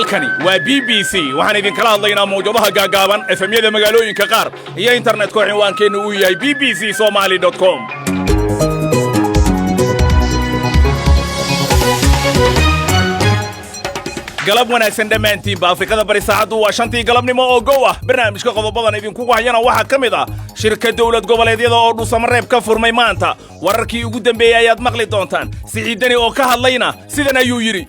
halkani waa BBC waxaan idin kala hadlaynaa mowjadaha gaagaaban efemyada magaalooyinka qaar iyo internetka cinwaankeenu uu yahay bbcsomali.com galab wanaagsan dhammaantiinba Afrikada bari saacadu waa 5tii galabnimo oo gow ah barnaamijka qodobadan idinku hayana waxa kamid ah shirka dawlad goboleedyada oo Dhuusamareeb ka furmay maanta wararkii ugu dambeeyay ayaad maqli doontaan Siciidani oo ka hadlayna sidan ayuu yiri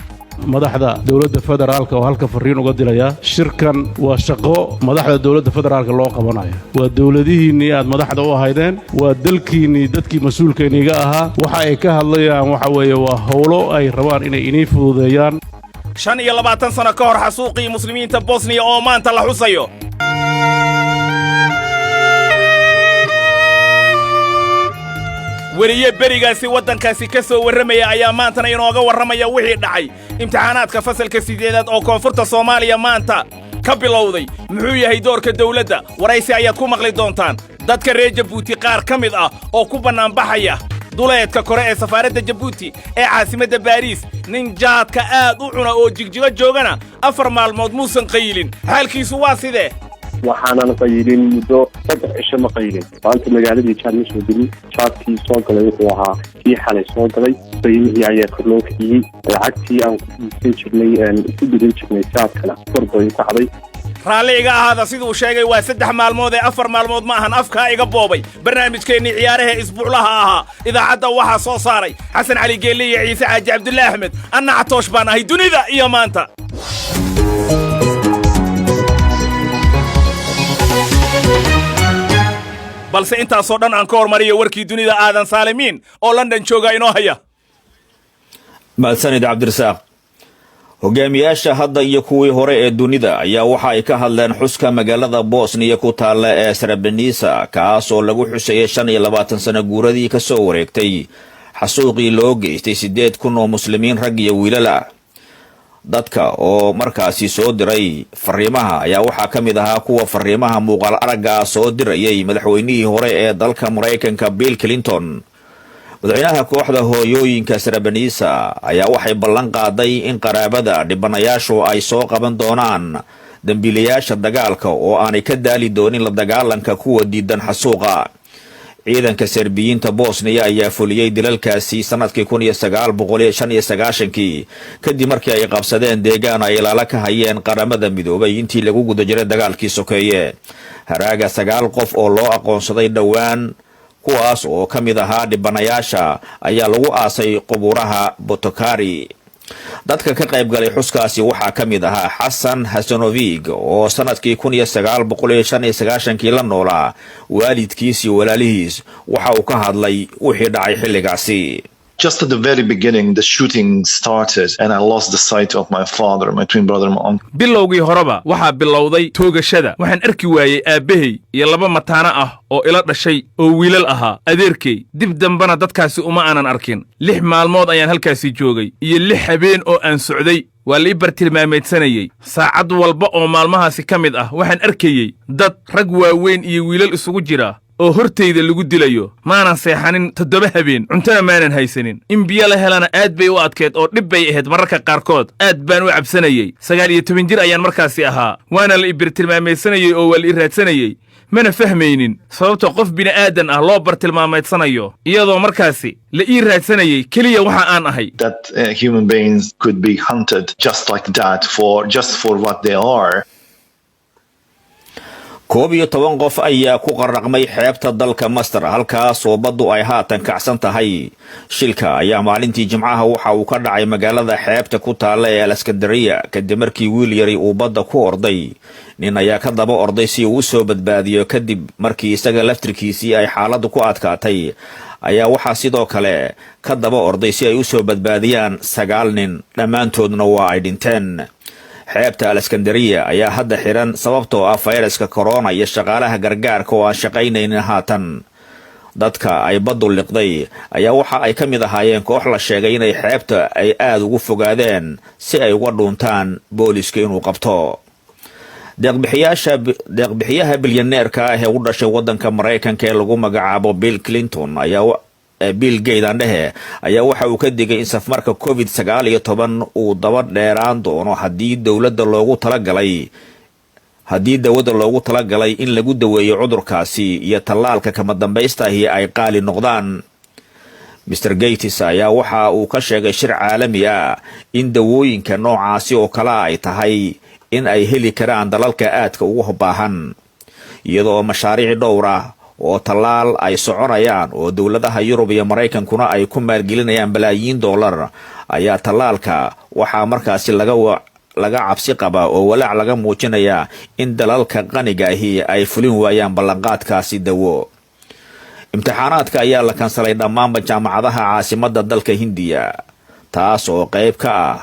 madaxda dawladda federaalka oo halka fariin uga dilaya shirkan waa shaqo madaxda dawladda federaalka loo qabanayo waa dawladihiinii aad madaxda u ahaydeen waa dalkiinii dadkii mas'uulkeeniga ahaa waxa ay ka hadlayaan waxa weeye waa howlo ay rabaan inay inii fududeeyaan 25 sano ka hor xasuuqii muslimiinta Bosnia oo maanta la xusayo wariye berigaasi wadankaasi ka soo waramaya ayaa maantana inooga waramaya wixii dhacay imtixaanaadka fasalka 8aad oo koonfurta Soomaaliya maanta ka bilowday muxuu yahay doorka dawladda waraysi ayaad ku maqli doontaan dadka reer Jabuuti qaar kamid ah oo ku banaan baxaya duleedka kore ee safaaradda Jabuuti ee caasimadda Paris nin jaadka aad u cuna oo jigjiga joogana 4 maalmood muusan qaylin xaalkiisu waa sidee waxaan qaylin muddo 3 cisho ma qaylin maanta magaaladii Jaalmis oo dili jaadkii soo galay wuxuu ahaa kii xalay soo galay qiimihii ayaa kor loo kiciyay lacagtii aan ku jirnay ku bidin jirnay jaadkana kor bay u kacday raaliga ahaada siduu sheegay waa 3 maalmood ee 4 maalmood ma ahan afka iga boobay barnaamijkeennii ciyaaraha isbuuclaha ahaa idaacadda waxa soo saaray Xasan Cali Geelle iyo Ciise Xaaji Cabdullaahi Axmed anna Catoosh baan ahay dunida iyo maanta balse intaasoo dhan aan ka hormariyo warkii dunida aadan saalimiin oo London jooga inoo haya mahadsanid Cabdirasaaq hogaamiyaasha hadda iyo kuwii hore ee dunida ayaa waxa ay ka hadleen xuska magaalada Bosnia ku taala ee Srebrenica kaas oo lagu xusayay 25 sano guuradii ka soo wareegtay xasuuqii loo geystay 8,000 oo muslimiin rag iyo wiilal ah dadka oo markaasi soo diray fariimaha ayaa waxa kamid ahaa kuwa fariimaha muuqaal aragga soo dirayay madaxweynihii hore ee dalka Mareykanka Bill Clinton madaxweynaha kooxda hooyooyinka Srebrenica ayaa waxay ballan qaaday in qaraabada dhibanayaashu ay soo qaban doonaan dambiilayaasha dagaalka oo aanay ka daali doonin la dagaalanka kuwa diidan xasuuqa ciidanka Serbiyiinta Bosnia ayaa fuliyay dilalkaasi sanadkii 1995 kadib markii ay qabsadeen deegaan ay ilaala ka hayeen qaramada midoobay intii lagu guda jiray dagaalkii sokeeye haraaga 9 qof oo loo aqoonsaday dhawaan kuwaas oo kamid ahaa dhibanayaasha ayaa lagu aasay qubuuraha Botokari dadka ka qayb galay xuskaasi waxa kamid ahaa Xasan Hasanovic oo sanadkii 1995 la noolaa waalidkiisii walaalihiis waxa uu ka hadlay wixii dhacay xilligaasi Just at the very beginning, the shooting started and I lost the sight of my father, my twin brother, my uncle. bilowgii horeba waxaa bilowday toogashada waxaan arki waayay aabahay iyo 2 mataana ah oo ila dhashay oo wiilal ahaa adeerkay dib dambana dadkaasi uma aanan arkin 6 maalmood ayaan halkaasi joogay iyo 6 habeen oo aan socday waa la bartilmaameedsanayay saacad walba oo maalmahaasi kamid ah waxaan arkayay dad rag waaweyn iyo wiilal isugu jira oo hortayda lagu dilayo maanan seexanin 7 habeen cuntana maanan haysanin in biyo la helana aad bay u adkeed oo dhib bay ahayd mararka qaarkood aad baan u cabsanayay 19 jir ayaan markaasi ahaa waana la bartilmaameedsanayay oo wal raadsanayay mana fahmaynin sababta qof bini aadan ah loo bartilmaameedsanayo iyadoo markaasi la raadsanayay kaliya waxa aan ahay That human beings could be hunted just like that for what they are. 11 qof ayaa ku qarraqmay xeebta dalka Masar halkaas oo baddu ay haatan kacsan tahay shilka ayaa maalintii Jimcaha waxa uu ka dhacay magaalada xeebta ku taala ee Al-Iskandariya kadib markii wiil yari uu badda ku orday nin ayaa ka daba orday si uu soo badbaadiyo kadib markii isaga laftirkiisii ay xaaladdu ku adkaatay ayaa waxa sidoo kale ka daba orday si ay u soo badbaadiyaan 9 nin dhammaantoodna waa ay dhinteen xeebta Al-Iskandariya ayaa hadda xiran sababtoo ah fayraska corona iyo shaqaalaha gargaarka oo aan shaqaynaynin haatan dadka ay baddu liqday ayaa waxa ay kamid ahaayeen koox la sheegay inay xeebta ay aad ugu fogaadeen si ay uga dhuuntaan booliska inuu qabto deeqbixiyaha bilyaneerka ah ee u dhashay wadanka Mareykanka ee lagu magacaabo Bill Clinton ayaa Bill Gates andhehe ayaa waxa uu ka digay in safmarka COVID-19 uu daba dheeraan doono haddii dawladda loogu talagalay in lagu daweeyo cudurkaasi iyo tallaalka kama dambaystahi ay qaali noqdaan. Mr. Gates ayaa waxa uu ka sheegay shir caalami ah in dawooyinka noocaasi oo kala ay tahay in ay heli karaan dalalka aadka ugu baahan, iyadoo mashaariic dhowr ah oo tallaal ay soconayaan oo dawladaha Yurub iyo Mareykankuna ay ku maalgelinayaan balaayiin dollar. Ayaa tallaalka waxaa markaasi laga cabsi qaba oo walaac laga muujinaya in dalalka qaniga ahi ay fulin waayaan ballanqaadkaasi dawo. Imtixaanaadka ayaa la kansalay dhammaanba jaamacadaha caasimadda dalka Hindiya, taas oo qayb ka ah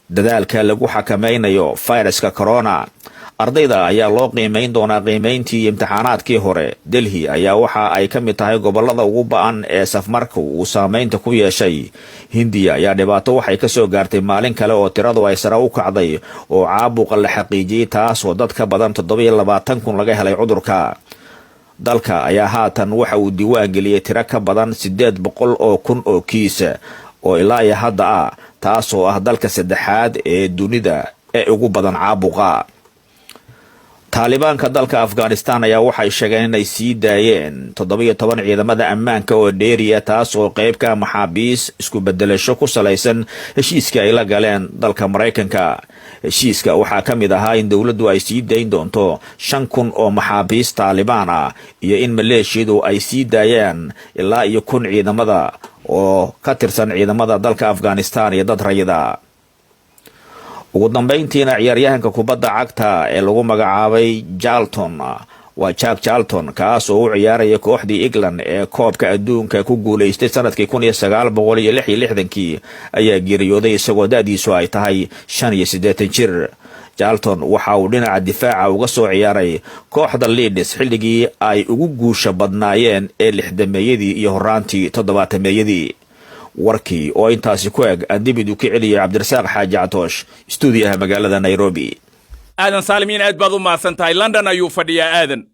dadaalka lagu xakameynayo fayraska corona. Ardayda ayaa loo qiimeyn doonaa qiimeyntii imtixaanaadkii hore. Delhi ayaa waxa ay ka mid tahay gobolada ugu ba'an ee safmarka uu saameynta ku yeeshay. Hindiya ayaa dhibaato waxay ka soo gaartay maalin kale oo tiradu ay sare u kacday oo caabuqa la xaqiijiyay, taas oo dad ka badan 27,000 laga helay cudurka. Dalka ayaa haatan waxa uu diiwaan geliyay tiro ka badan 800,000 oo kiis oo ilaa iyo hadda ah, taas oo ah dalka saddexaad ee dunida ee ugu badan caabuqa. Taalibaanka dalka Afghanistan ayaa waxay sheegeen inay sii daayeen 17 ciidamada ammaanka oo dheeriya, taas oo qayb ka maxaabiis isku bedelasho ku salaysan heshiiska ay la galeen dalka Mareykanka. Heshiiska waxaa ka mid ahaa in dawladdu ay sii dayn doonto 5,000 oo maxaabiis Taalibaan ah iyo in maleeshiyadu ay sii daayaan ilaa iyo 1,000 ciidamada oo ka tirsan ciidamada dalka Afghanistan iyo dad rayida. Ugu dambeyntiina ciyaaryahanka kubadda cagta ee lagu magacaabay Jack Charlton kaas oo u ciyaaraya kooxdii England ee koobka adduunka ku guuleystay sanadkii 1966 ayaa geeriyooday isagoo da'diisu ay tahay 85 jir. Charlton waxa uu dhinaca difaaca uga soo ciyaaray kooxda Leeds xilligii ay ugu guusha badnaayeen ee 60meeyadii iyo horaantii 70meeyadii. warkii oo intaasi ku eg adibidu ka celiyay Cabdirasaaq Xaaji Catoosh stuudiyaha magaalada Nairobi. aadan saalimiin aad baad u mahadsantahay. London ayuu fadhiyaa aadan.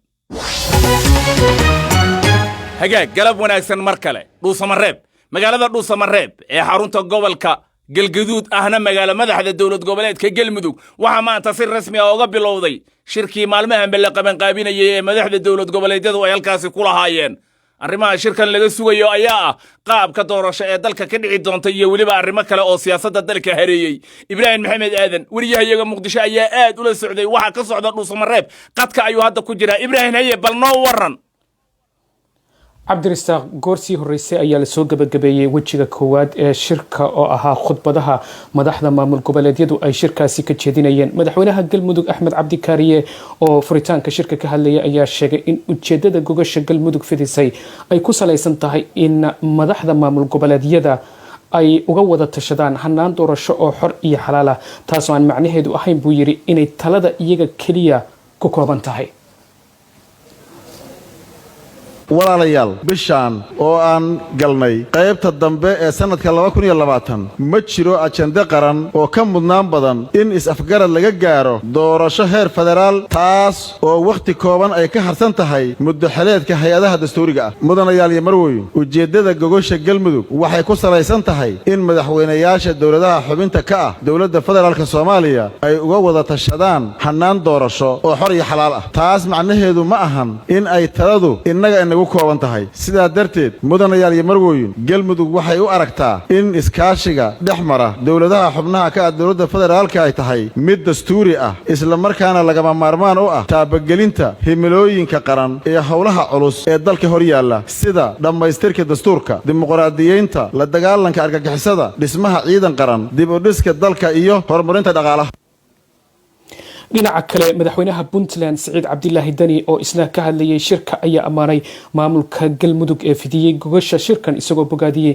hagaag galab wanaagsan mar kale. Dhuusamareeb, magaalada Dhuusamareeb ee xarunta gobolka Galgaduud ahna magaalo madaxda dawlad goboleedka Galmudug waxa maanta si rasmi ah uga bilowday shirkii maalmahan la qaban qaabinayay ee madaxda dawlad goboleedyadu ay halkaasi ku lahaayeen. arrimaha shirkan laga sugayo ayaa ah qaabka doorasho ee dalka ka dhici doonta iyo weliba arrimo kale oo siyaasadda dalka hareeyay. Ibraahim Maxamed Aadan wariyahayaga Muqdisho ayaa aad ula socday waxa ka socda Dhuusamareeb. qadka ayuu hadda ku jiraa. Ibraahim haye bal noo waran. cabdirasaaq goorsii horeysay ayaa la soo gabagabeeyay wejiga koowaad ee shirka oo ahaa khudbadaha madaxda maamul goboleedyadu ay shirkaasi ka jeedinayeen. madaxweynaha Galmudug Axmed Cabdi Kaariye oo furitaanka shirka ka hadlayay ayaa sheegay in ujeedada gogasha Galmudug fidisay ay ku salaysan tahay in madaxda maamul goboleedyada ay uga wada tashadaan hanaan doorasho oo xor iyo xalaal ah, taasoo aan macnaheedu ahayn buu yiri inay talada iyaga kaliya ku kooban tahay. walaalayaal bishaan oo aan galnay qaybta dambe ee sanadka 2020 ma jiro ajende qaran oo ka mudnaan badan in is-afgarad laga gaaro doorasho heer federaal, taas oo waqti kooban ay ka harsan tahay muddo xaleedka hay-adaha dastuuriga ah. mudanayaal iyo marweyn, ujeeddada gogosha Galmudug waxay ku salaysan tahay in madaxweynayaasha dawladaha xubinta ka ah dawladda federaalka Soomaaliya ay uga wada tashadaan hanaan doorasho oo xor iyo xalaal ah. taas macnaheedu ma ahan in ay taladu inaga kooban tahay. sidaa darteed mudanayaal iyo marweyn, Galmudug waxay u aragtaa in iskaashiga dhexmara dawladaha xubnaha ka ah dawladda federaalka ay tahay mid dastuuri ah, isla markaana lagama maarmaan u ah taabagelinta himilooyinka qaran ee howlaha culus ee dalka hor yaalla, sida dhammaystirka dastuurka, dimuqraadiyeynta, la dagaalanka argagixisada, dhismaha ciidan qaran, dib u dhiska dalka iyo horumarinta dhaqaalaha. dhinaca kale madaxweynaha Puntland Saciid Cabdilaahi Dani oo isna ka hadlayay shirka ayaa amaanay maamulka Galmudug ee fidiyay gogasha shirkan isagoo bogaadiyay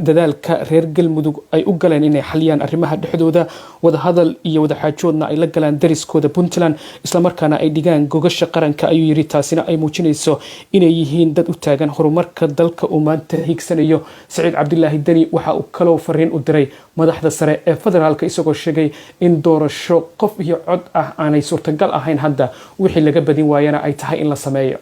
dadaalka reer Galmudug ay u galeen inay xaliyaan arrimaha dhexdooda, wada hadal iyo wada xaajoodna ay la galaan dariskooda Puntland isla markaana ay dhigaan gogasha qaranka. ayuu yiri taasina ay muujinayso inay yihiin dad u taagan horumarka dalka uu maanta hiigsanayo. Saciid Cabdilaahi Dani waxa uu kaloo fariin u diray madaxda sare ee federaalka isagoo sheegay in doorasho qof iyo cod aanay suurtagal ahayn hadda, wixii laga badin waayana ay tahay in la sameeyo.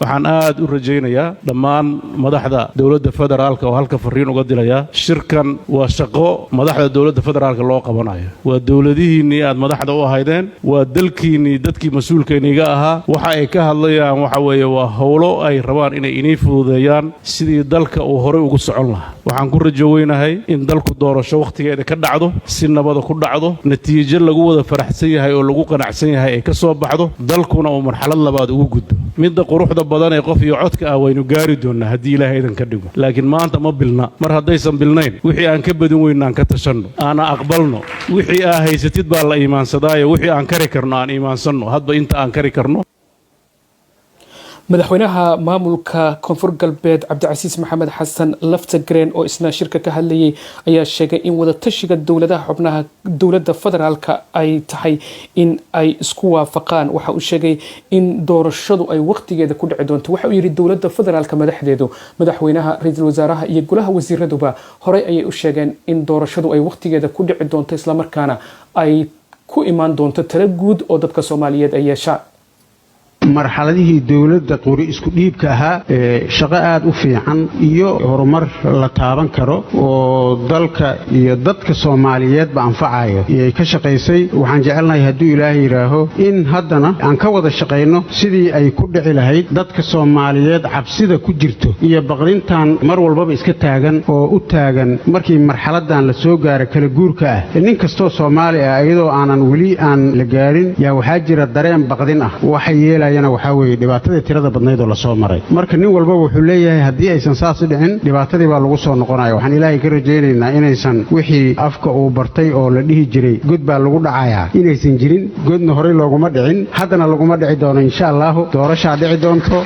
waxaan aad u rajaynayaa dhammaan madaxda dowladda federaalka oo halka fariin uga dilaya shirkan waa shaqo madaxda dowladda federaalka loo qabanayo waa dowladihiinnii aad madaxda u ahaydeen waa dalkiinnii dadkii mas-uulkayniga ahaa waxa ay ka hadlayaan waxa weeye waa howlo ay rabaan inay inii fududeeyaan sidii dalka uu horey ugu socon lahaa waxaan ku rajo weynahay in dalku doorasho wakhtigeeda ka dhacdo si nabada ku dhacdo natiijo lagu wada faraxsan yahay oo lagu qanacsan yahay ay ka soo baxdo dalkuna uu marxalad labaad ugu gudbo midda quruxda badan ee qof iyo codka ah waynu gaari doonnaa haddii ilaahay idan ka dhigo laakiin maanta ma bilna mar haddaysan bilnayn wixii aan ka badin weynaan ka tashanno aana aqbalno wixii aa haysatid baa la iimaansadaayo wixii aan kari karno aan iimaansanno hadba inta aan kari karno madaxweynaha maamulka koonfur galbeed cabdicasiis maxamed xasan laftagreen oo isna shirka ka hadlayay ayaa sheegay in wadatashiga dowladaha xubnaha dowladda federaalka ay tahay in ay isku waafaqaan waxa uu sheegay in doorashadu ay waqtigeeda ku dhici doonto waxa uu yidhi dowladda federaalka madaxdeedu madaxweynaha ra-iisul wasaaraha iyo golaha wasiiraduba horey ayay u sheegeen in doorashadu ay waqtigeeda ku dhici doonto islamarkaana ay ku imaan doonto tala guud oo dadka soomaaliyeed ay yeeshaan marxaladihii dawladda qori isku dhiibka ahaa shaqo aad u fiican iyo horumar la taaban karo oo dalka iyo dadka Soomaaliyeedba anfacayo ay ka shaqaysay waxaan jecelnahay hadduu Ilaahay yiraaho in haddana aan ka wada shaqeyno sidii ay ku dhici lahayd dadka Soomaaliyeed cabsida ku jirto iyo baqrintan mar walba iska taagan oo u taagan markii marxaladan la soo gaaro kala guurka ah nin kasto Soomaali ah iyadoo aanan wali aan la gaarin yaa waxa jira dareen baqdin ah waxay yeelayaan waxa weeye dhibaatada tirada badneed oo la soo maray marka nin walba wuxuu leeyahay haddii aysan saas dhicin dhibaatadii baa lagu soo noqonayaa waxaan Ilaahay ka rajaynaynaa inaysan wixii afka uu bartay oo la dhihi jiray god baa lagu dhacayaa inaysan jirin godna hore looguma dhicin haddana laguma dhici doono insha Allah doorasho dhici doonto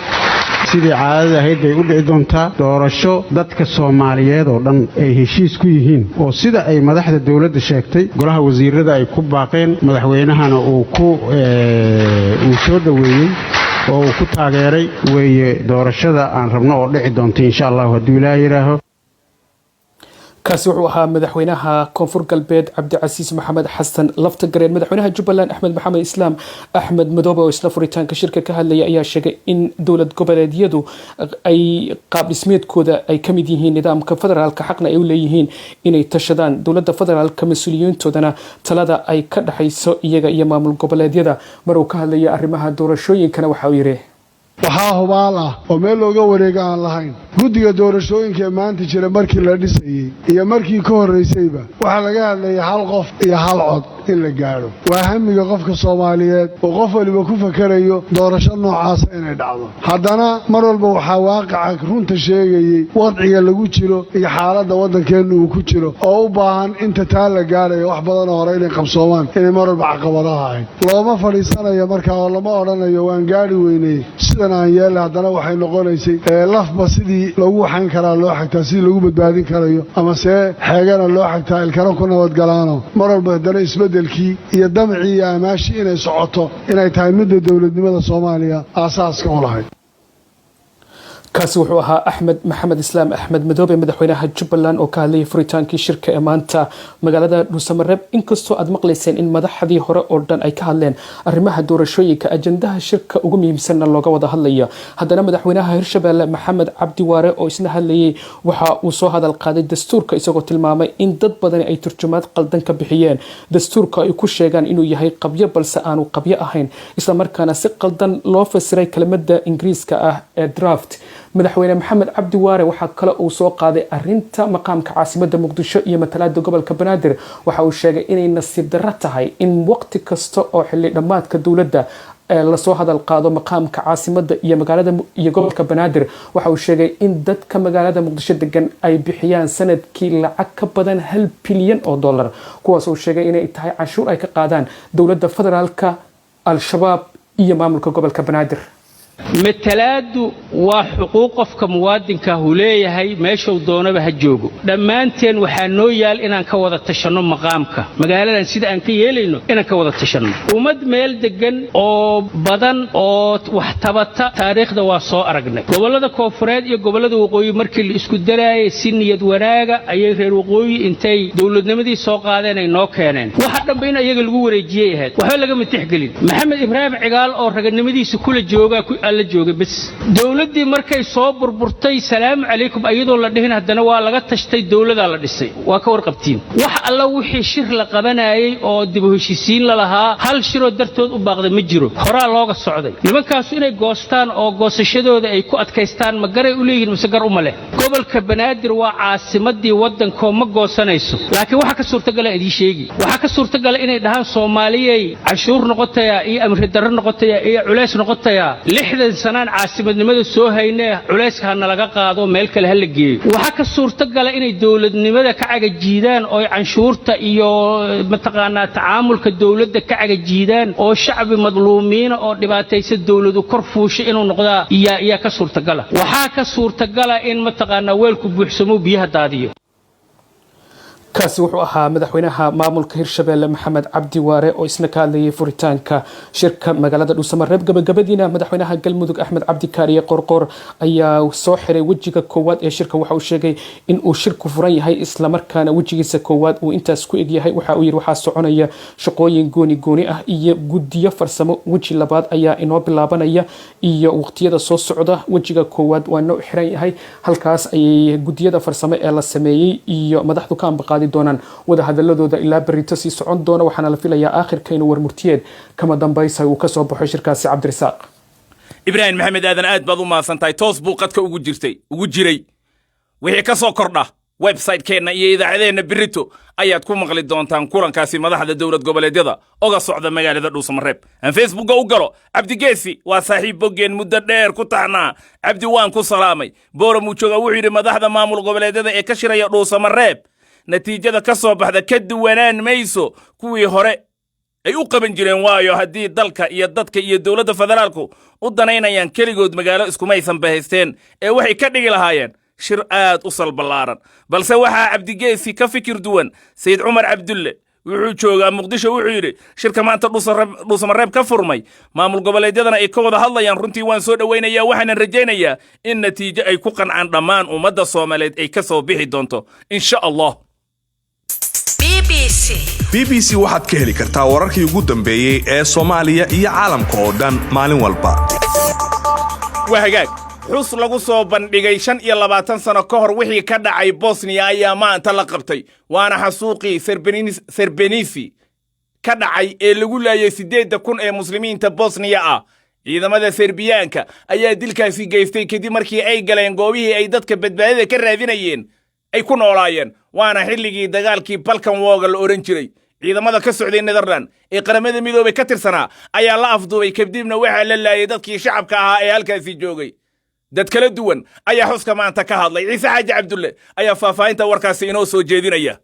sidii caadada ahayd bay u dhici doontaa doorasho dadka Soomaaliyeed oo dhan ay heshiis ku yihiin oo sida ay madaxda dawladda sheegtay golaha wasiirada ay ku baaqeen madaxweynahana uu soo dhaweeyay oo uu ku taageeray weeye doorashada aan rabno oo dhici doonto insha Allah haddii Ilaahay yiraaho kaasi wuxuu ahaa madaxweynaha koonfur galbeed cabdicasiis maxamed xasan laftagreen madaxweynaha jubbaland axmed maxamed islaam axmed madoobe oo isla furitaanka shirka ka hadlaya ayaa sheegay in dowlad goboleedyadu ay qaab dhismeedkooda ay ka mid yihiin nidaamka federaalka xaqna ay u leeyihiin inay tashadaan dowladda federaalka mas-uuliyiintoodana talada ay ka dhaxayso iyaga iyo maamul goboleedyada mar uu ka hadlaya arrimaha doorashooyinkana waxa uu yidhi waxaa hubaal ah oo meel looga wareega aan lahayn guddiga doorashooyinka ee maanta jira markii la dhisayey iyo markii ka horraysayba waxaa laga hadlayay hal qof iyo hal cod in la gaadho waa hamiga qofka Soomaaliyeed oo qof waliba ku fakarayo doorasho noocaas inay dhacdo haddana mar walba waxaa waaqaca runta sheegayay wadciga lagu jiro iyo xaaladda waddankeenu uu ku jiro oo u baahan inta taa la gaadhayo wax badan oo hore inay qabsoomaan inay mar walba caqabadaha ahayd looma fadhiisanayo markaa oo lama odhanayo waan gaadhi weynay sidan aan yeelay haddana waxay noqonaysay lafba sidii lagu waxayn karaa loo xigtaa sidii lagu badbaadin karayo ama see xeegana loo xigtaa ilkana ku nabadgalaano mar walba haddana isbeddelkii iyo damcii iyo amaashii inay socoto inay tahay midda dowladnimada Soomaaliya aasaaska u lahayd kaasi wuxuu ahaa axmed maxamed islaam axmed madoobe madaxweynaha jubbaland oo ka hadlayay furitaankii shirka ee maanta magaalada dhuusamareeb inkastoo aad maqlayseen in madaxdii hore oo dhan ay ka hadleen arrimaha doorashooyinka ajandaha shirka ugu muhiimsanna looga wada hadlaya haddana madaxweynaha hirshabeelle maxamed cabdi waare oo isna hadlayay waxa uu soo hadal qaaday dastuurka isagoo tilmaamay in dad badani ay turjumaad qaldan ka bixiyeen dastuurka ay ku sheegaan inuu yahay qabyo balse aanu qabyo ahayn islamarkaana si qaldan loo fasiray kelmadda ingiriiska ah ee draft madaxweyne maxamed cabdi waare waxaa kale uu soo qaaday arinta maqaamka caasimadda muqdisho iyo matalaada gobolka banaadir waxa uu sheegay inay nasiib darro tahay in waqti kasta oo xilli dhammaadka dowladda lasoo hadal qaado maqaamka caasimadda iyo magaalada iyo gobolka banaadir waxa uu sheegay in dadka magaalada muqdisho degan ay bixiyaan sanadkii lacag ka badan $1 bilyan kuwaas uu sheegay inay tahay canshuur ay ka qaadaan dowladda federaalka al-shabaab iyo maamulka gobolka banaadir matalaadu waa xuquuq qofka muwaadinka uu leeyahay meesha uu doonaba ha joogo dhammaanteen waxaa noo yaal inaan ka wada tashanno maqaamka magaaladan sida aan ka yeelayno inaan ka wada tashanno ummad meel degan oo badan oo wax tabata taariikhda waa soo aragnay gobollada koonfureed iyo gobollada waqooyi markii la isku daraayay si niyad wanaaga ayay reer waqooyi intay dowladnimadii soo qaadeen ay noo keeneen waxa dhanba in ayaga lagu wareejiyay ahayd waxba lagama tixgelin maxamed ibraahim cigaal oo raganimadiisa kula jooga usbuuca la joogay bas dawladdii markay soo burburtay salaamu calaykum ayadoo la dhihin haddana waa laga tashtay dawladaa la dhisay waa ka warqabtiin wax alla wixii shir la qabanayay oo dib u heshiisiin la lahaa hal shiroo dartood u baaqday ma jiro horaa looga socday nimankaasu inay goostaan oo goosashadooda ay ku adkaystaan ma garay u leeyihiin mise gar uma leh gobolka banaadir waa caasimadii waddankoo ma goosanayso laakiin waxa ka suurtagala idii sheegi waxa ka suurtagala inay dhahaan soomaaliyay canshuur noqotaya iyo amri darro noqotaya iyo culays noqotaya 60 sanaan caasimadnimada soo haynay culayska hana laga qaado meel kale hal la geeyo waxa ka suurtagala inay dawladnimada ka cagajiidaan oo canshuurta iyo mataqaanaa tacaamulka dawladda ka cagajiidaan oo shacbi madluumiina oo dhibaataysan dawladu kor fuushay inuu noqdaa iyo ka suurtagala waxa ka suurtagala in mataqaanaa weelku buuxsamo biyaha daadiyo kaasi wuxuu ahaa madaxweynaha maamulka Hirshabeelle Maxamed Cabdi Waare oo isna ka hadlayay furitaanka shirka magaalada Dhuusamareeb gabagabadiina madaxweynaha Galmudug Axmed Cabdi Kaariye Qorqor ayaa soo xiray wajiga koowaad ee shirka waxa uu sheegay in uu shirku furan yahay isla markaana wajigiisa koowaad uu intaas ku eg yahay waxa uu yiri waxa soconaya shaqooyin gooni ah iyo gudiyo farsamo waji labaad ayaa inoo bilaabanaya iyo waqtiyada soo socda wajiga koowaad waa noo xiran yahay halkaas ay gudiyada farsamo ee la sameeyay iyo madaxdu ka ambaqaad doonaan wada hadaladooda ilaa berito sii socon doona waxaana la filayaa aakhirka inuu warmurtiyeed kama dambaysa uu ka soo baxo shirkaasi Cabdirasaaq Ibrahim Maxamed aadan aad baad u maasantahay toos buu qadka ugu jiray wixii ka soo kordha website-keena iyo idaacadeena berito ayaad ku maqli doontaan kulankaasi madaxda dawlad goboleedyada oga socda magaalada Dhuusamareeb aan Facebook u galo Cabdi Geesi waa saaxiib bogeen muddo dheer ku taxnaa Cabdi waan ku salaamay boora mu jooga wuxuu yiri madaxda maamul goboleedyada ee ka shiraya Dhuusamareeb natiijada ka soo baxda ka duwanaan mayso kuwii hore ay u qaban jireen waayo haddii dalka iyo dadka iyo dawladda federaalku u danaynayaan keligood magaalo iskumaysan bahaysteen ee waxay ka dhigi lahaayeen shir aad u salbalaaran balse waxaa Cabdi Geesi ka fikir duwan Sayid Cumar Cabdulle wuxuu joogaa Muqdisho wuxuu yiri shirka maanta Dhuusamareeb ka furmay maamul goboleedyadana ay ka wada hadlayaan runtii waan soo dhaweynayaa waxaan rajaynayaa in natiijo ay ku qancaan dhammaan ummadda Soomaaliyeed ay ka soo bixi doonto insha Allah BBC waxaad ka heli kartaa wararkii ugu dambeeyay ee Soomaaliya iyo caalamka oo dhan maalin walba. Wahagaag xus lagu soo bandhigay 25 sano ka hor wixii ka dhacay Bosnia ayaa maanta la qabtay waana xasuuqii Srebrenica ka dhacay ee lagu laayay 8,000 ee muslimiinta Bosnia ah ciidamada Serbiyaanka ayaa dilkaasi geystay kadib markii ay galeen goobihii ay dadka badbaadada ka raadinayeen ay ku noolaayeen waana xilligii dagaalkii Balkan War la oran jiray ciidamada ka socday Netherland ee qaramada midoobay ka tirsanaa ayaa la afduubay kadibna waxa la laayay dadkii shacabka ahaa ee halkaasi joogay dad kala duwan ayaa xuska maanta ka hadlay Ciise Xaaji Cabdulle ayaa faahfaahinta warkaasi inoo soo jeedinaya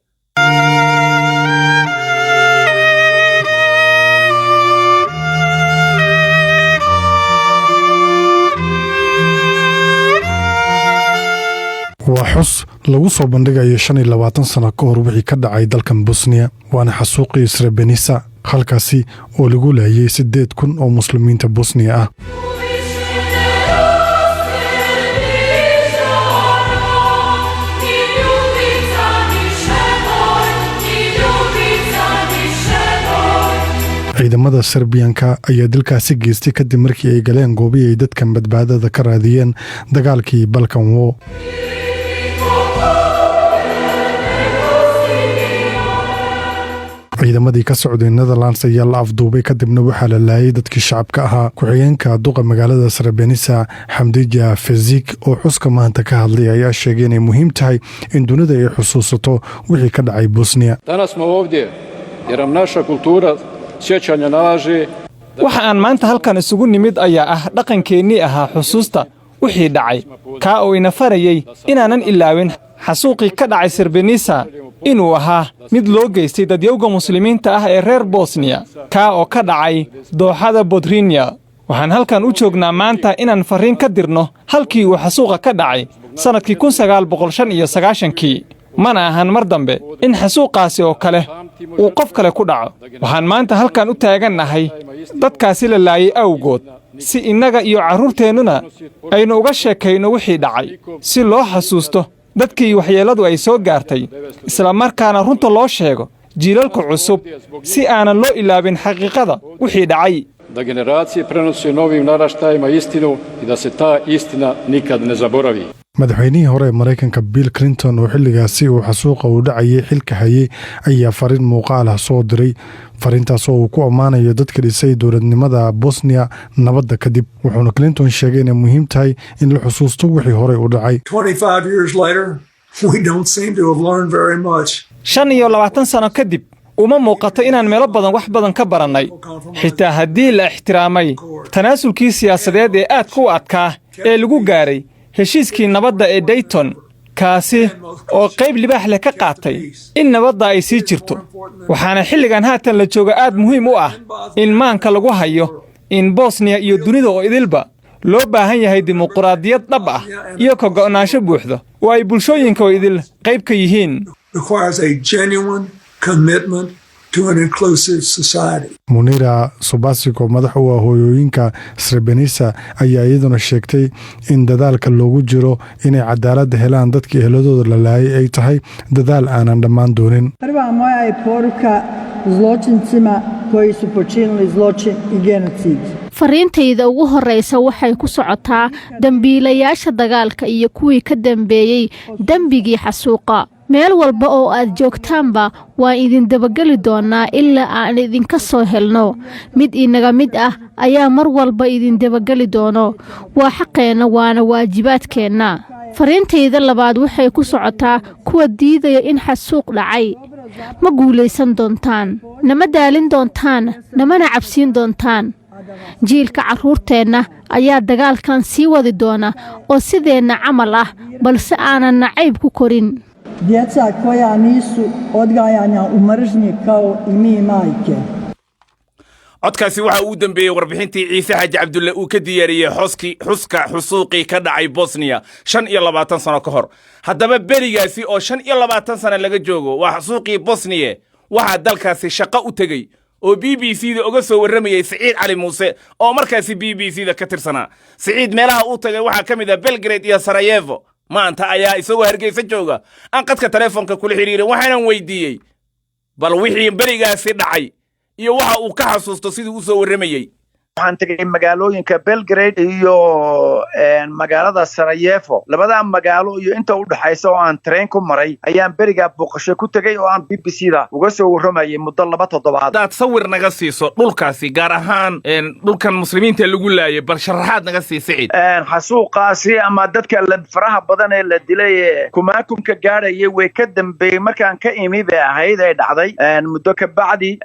waa xus lagu soo bandhigayo 25 sano ka hor wixii ka dhacay dalkan Bosnia waana xasuuqii Srebrenica halkaasi oo lagu laayay 8,000 oo muslimiinta Bosnia ah ciidamada Serbiyanka ayaa dalkaasi geystay kadib markii ay galeen goobihii ay dadkan badbaadada ka raadiyeen dagaalkii Balkan War ciidamadii ka socday Netherlands ayaa la afduubay kadibna waxaa la laayay dadkii shacabka ahaa ku-xigeenka duqa magaalada Srebrenica Hamdija Fezik oo xuska maanta ka hadlay ayaa sheegay inay muhiim tahay in dunida ay xusuusato wixii ka dhacay Bosnia Danas smo ovdje jer nam naša kultura sjećanja nalaže waxa aan maanta halkan isugu nimid ayaa ah dhaqankeennii ahaa xusuusta wixii dhacay kaa oo ina farayay inaanan ilaawin xasuuqii ka dhacay Srebrenica inuu ahaa mid loo geystay dadyowga muslimiinta ah ee reer Bosnia kaa oo ka dhacay dooxada Podrinja waxaan halkan u joognaa maanta inaan fariin ka dirno halkii uu xasuuqa ka dhacay sanadkii 1995 mana ahan mar dambe in xasuuqaasi oo kale uu qof kale ku dhaco waxaan maanta halkan u taagannahay dadkaasi la laayay awgood si innaga iyo carruurteennuna aynu uga sheekayno wixii dhacay si loo xasuusto dadkii waxyeelladu ay soo gaartay isla markaana runta loo sheego jiilalka cusub si aanan loo ilaabin xaqiiqada wixii dhacay da generacije prenose novim naraštajima istinu i da se ta istina nikad ne zaboravi. madaxweynihii hore ee maraykanka bill clinton oo xilligaasi uu xasuuqa uu dhacayay xilka hayay ayaa fariin muuqaal ah soo diray fariintaas oo uu ku ammaanayo dadka dhisay dowladnimada bosnia nabadda kadib wuxuuna clinton sheegay inay muhiim tahay in la xusuusto wixii horey u dhacay 25 years later we don't seem to have learned very much 25 sano kadib uma muuqato inaan meelo badan wax badan ka barannay xitaa haddii la ixtiraamay tanaasulkii siyaasadeed ee aadka u adkaa ee lagu gaaray heshiiskii nabadda ee Dayton kaasi oo qayb libaax leh ka qaatay in nabadda ay sii jirto waxaana xilligan haatan la jooga aad muhiim u ah in maanka lagu hayo in Bosnia iyo dunida oo idilba loo baahan yahay dimuqraadiyad dhab ah iyo ka go'naansho buuxda oo ay bulshooyinka oo idil qayb ka yihiin requires a genuine commitment to an inclusive society. Munira Subasiko madax u ah hooyooyinka Srebrenica ayaa iyaduna sheegtay in dadaalka loogu jiro inay cadaalad helaan dadkii eheladooda la laayay ay tahay dadaal aanan dhammaan doonin. Prva moja je poruka zločincima koji su počinili zločin i genocid. fariintayda ugu horeysa waxay ku socotaa dambiilayaasha dagaalka iyo kuwii ka dambeeyay dambigii xasuuqa meel walba oo aad joogtaanba waan idin dabageli doonaa ilaa aan idinka soo helno mid inaga mid ah ayaa mar walba idin dabageli doono waa xaqeena waana waajibaadkeena fariintayda labaad waxay ku socotaa kuwa diidaya in xasuuq dhacay ma guulaysan doontaan nama daalin doontaan namana cabsiin doontaan jiilka carruurteenna ayaa dagaalkan sii wadi doona oo sideenna camal ah balse aanan nacayb ku korin Djeca koja nisu odgajana u mržnji kao i mi majke. codkaasi waxa uu dambeeyey warbixintii ciise xaaji cabdulle uu ka diyaariyey xuska xusuuqii ka dhacay Bosnia 25 sano ka hor haddaba berigaasi oo 25 sano laga joogo waa xusuuqii Bosnia waxa dalkaasi shaqo u tagay oo BBC-da uga soo waramayay Saciid Cali Muuse oo markaasi BBC-da ka tirsanaa Saciid meelaha uu tagay waxa kamid ah Belgrade iyo Sarajevo maanta ayaa isagoo Hargeysa jooga aan qadka telefoonka kula xiriiray waxaan weydiiyey bal wixii berigaasi dhacay iyo waxa uu ka xasuusto sidii uu soo waramayay waxaan tagay magaalooyinka Belgrade iyo magaalada Sarajevo labada magaalo iyo inta u dhaxaysa oo aan train ku maray ayaan beriga booqasho ku tagay oo aan BBC-da uga soo waramayay muddo 2 toddobaad dad sawir naga siiso dhulkaasi gaar ahaan dhulkan muslimiinta lagu laayay bal sharaxaad naga sii Saciid xasuuqaasi ama dadka la faraha badan ee la dilay kumaakumka gaarayay way ka dambeeyay markaan ka imi bay ahayd ay dhacday muddo ka bacdi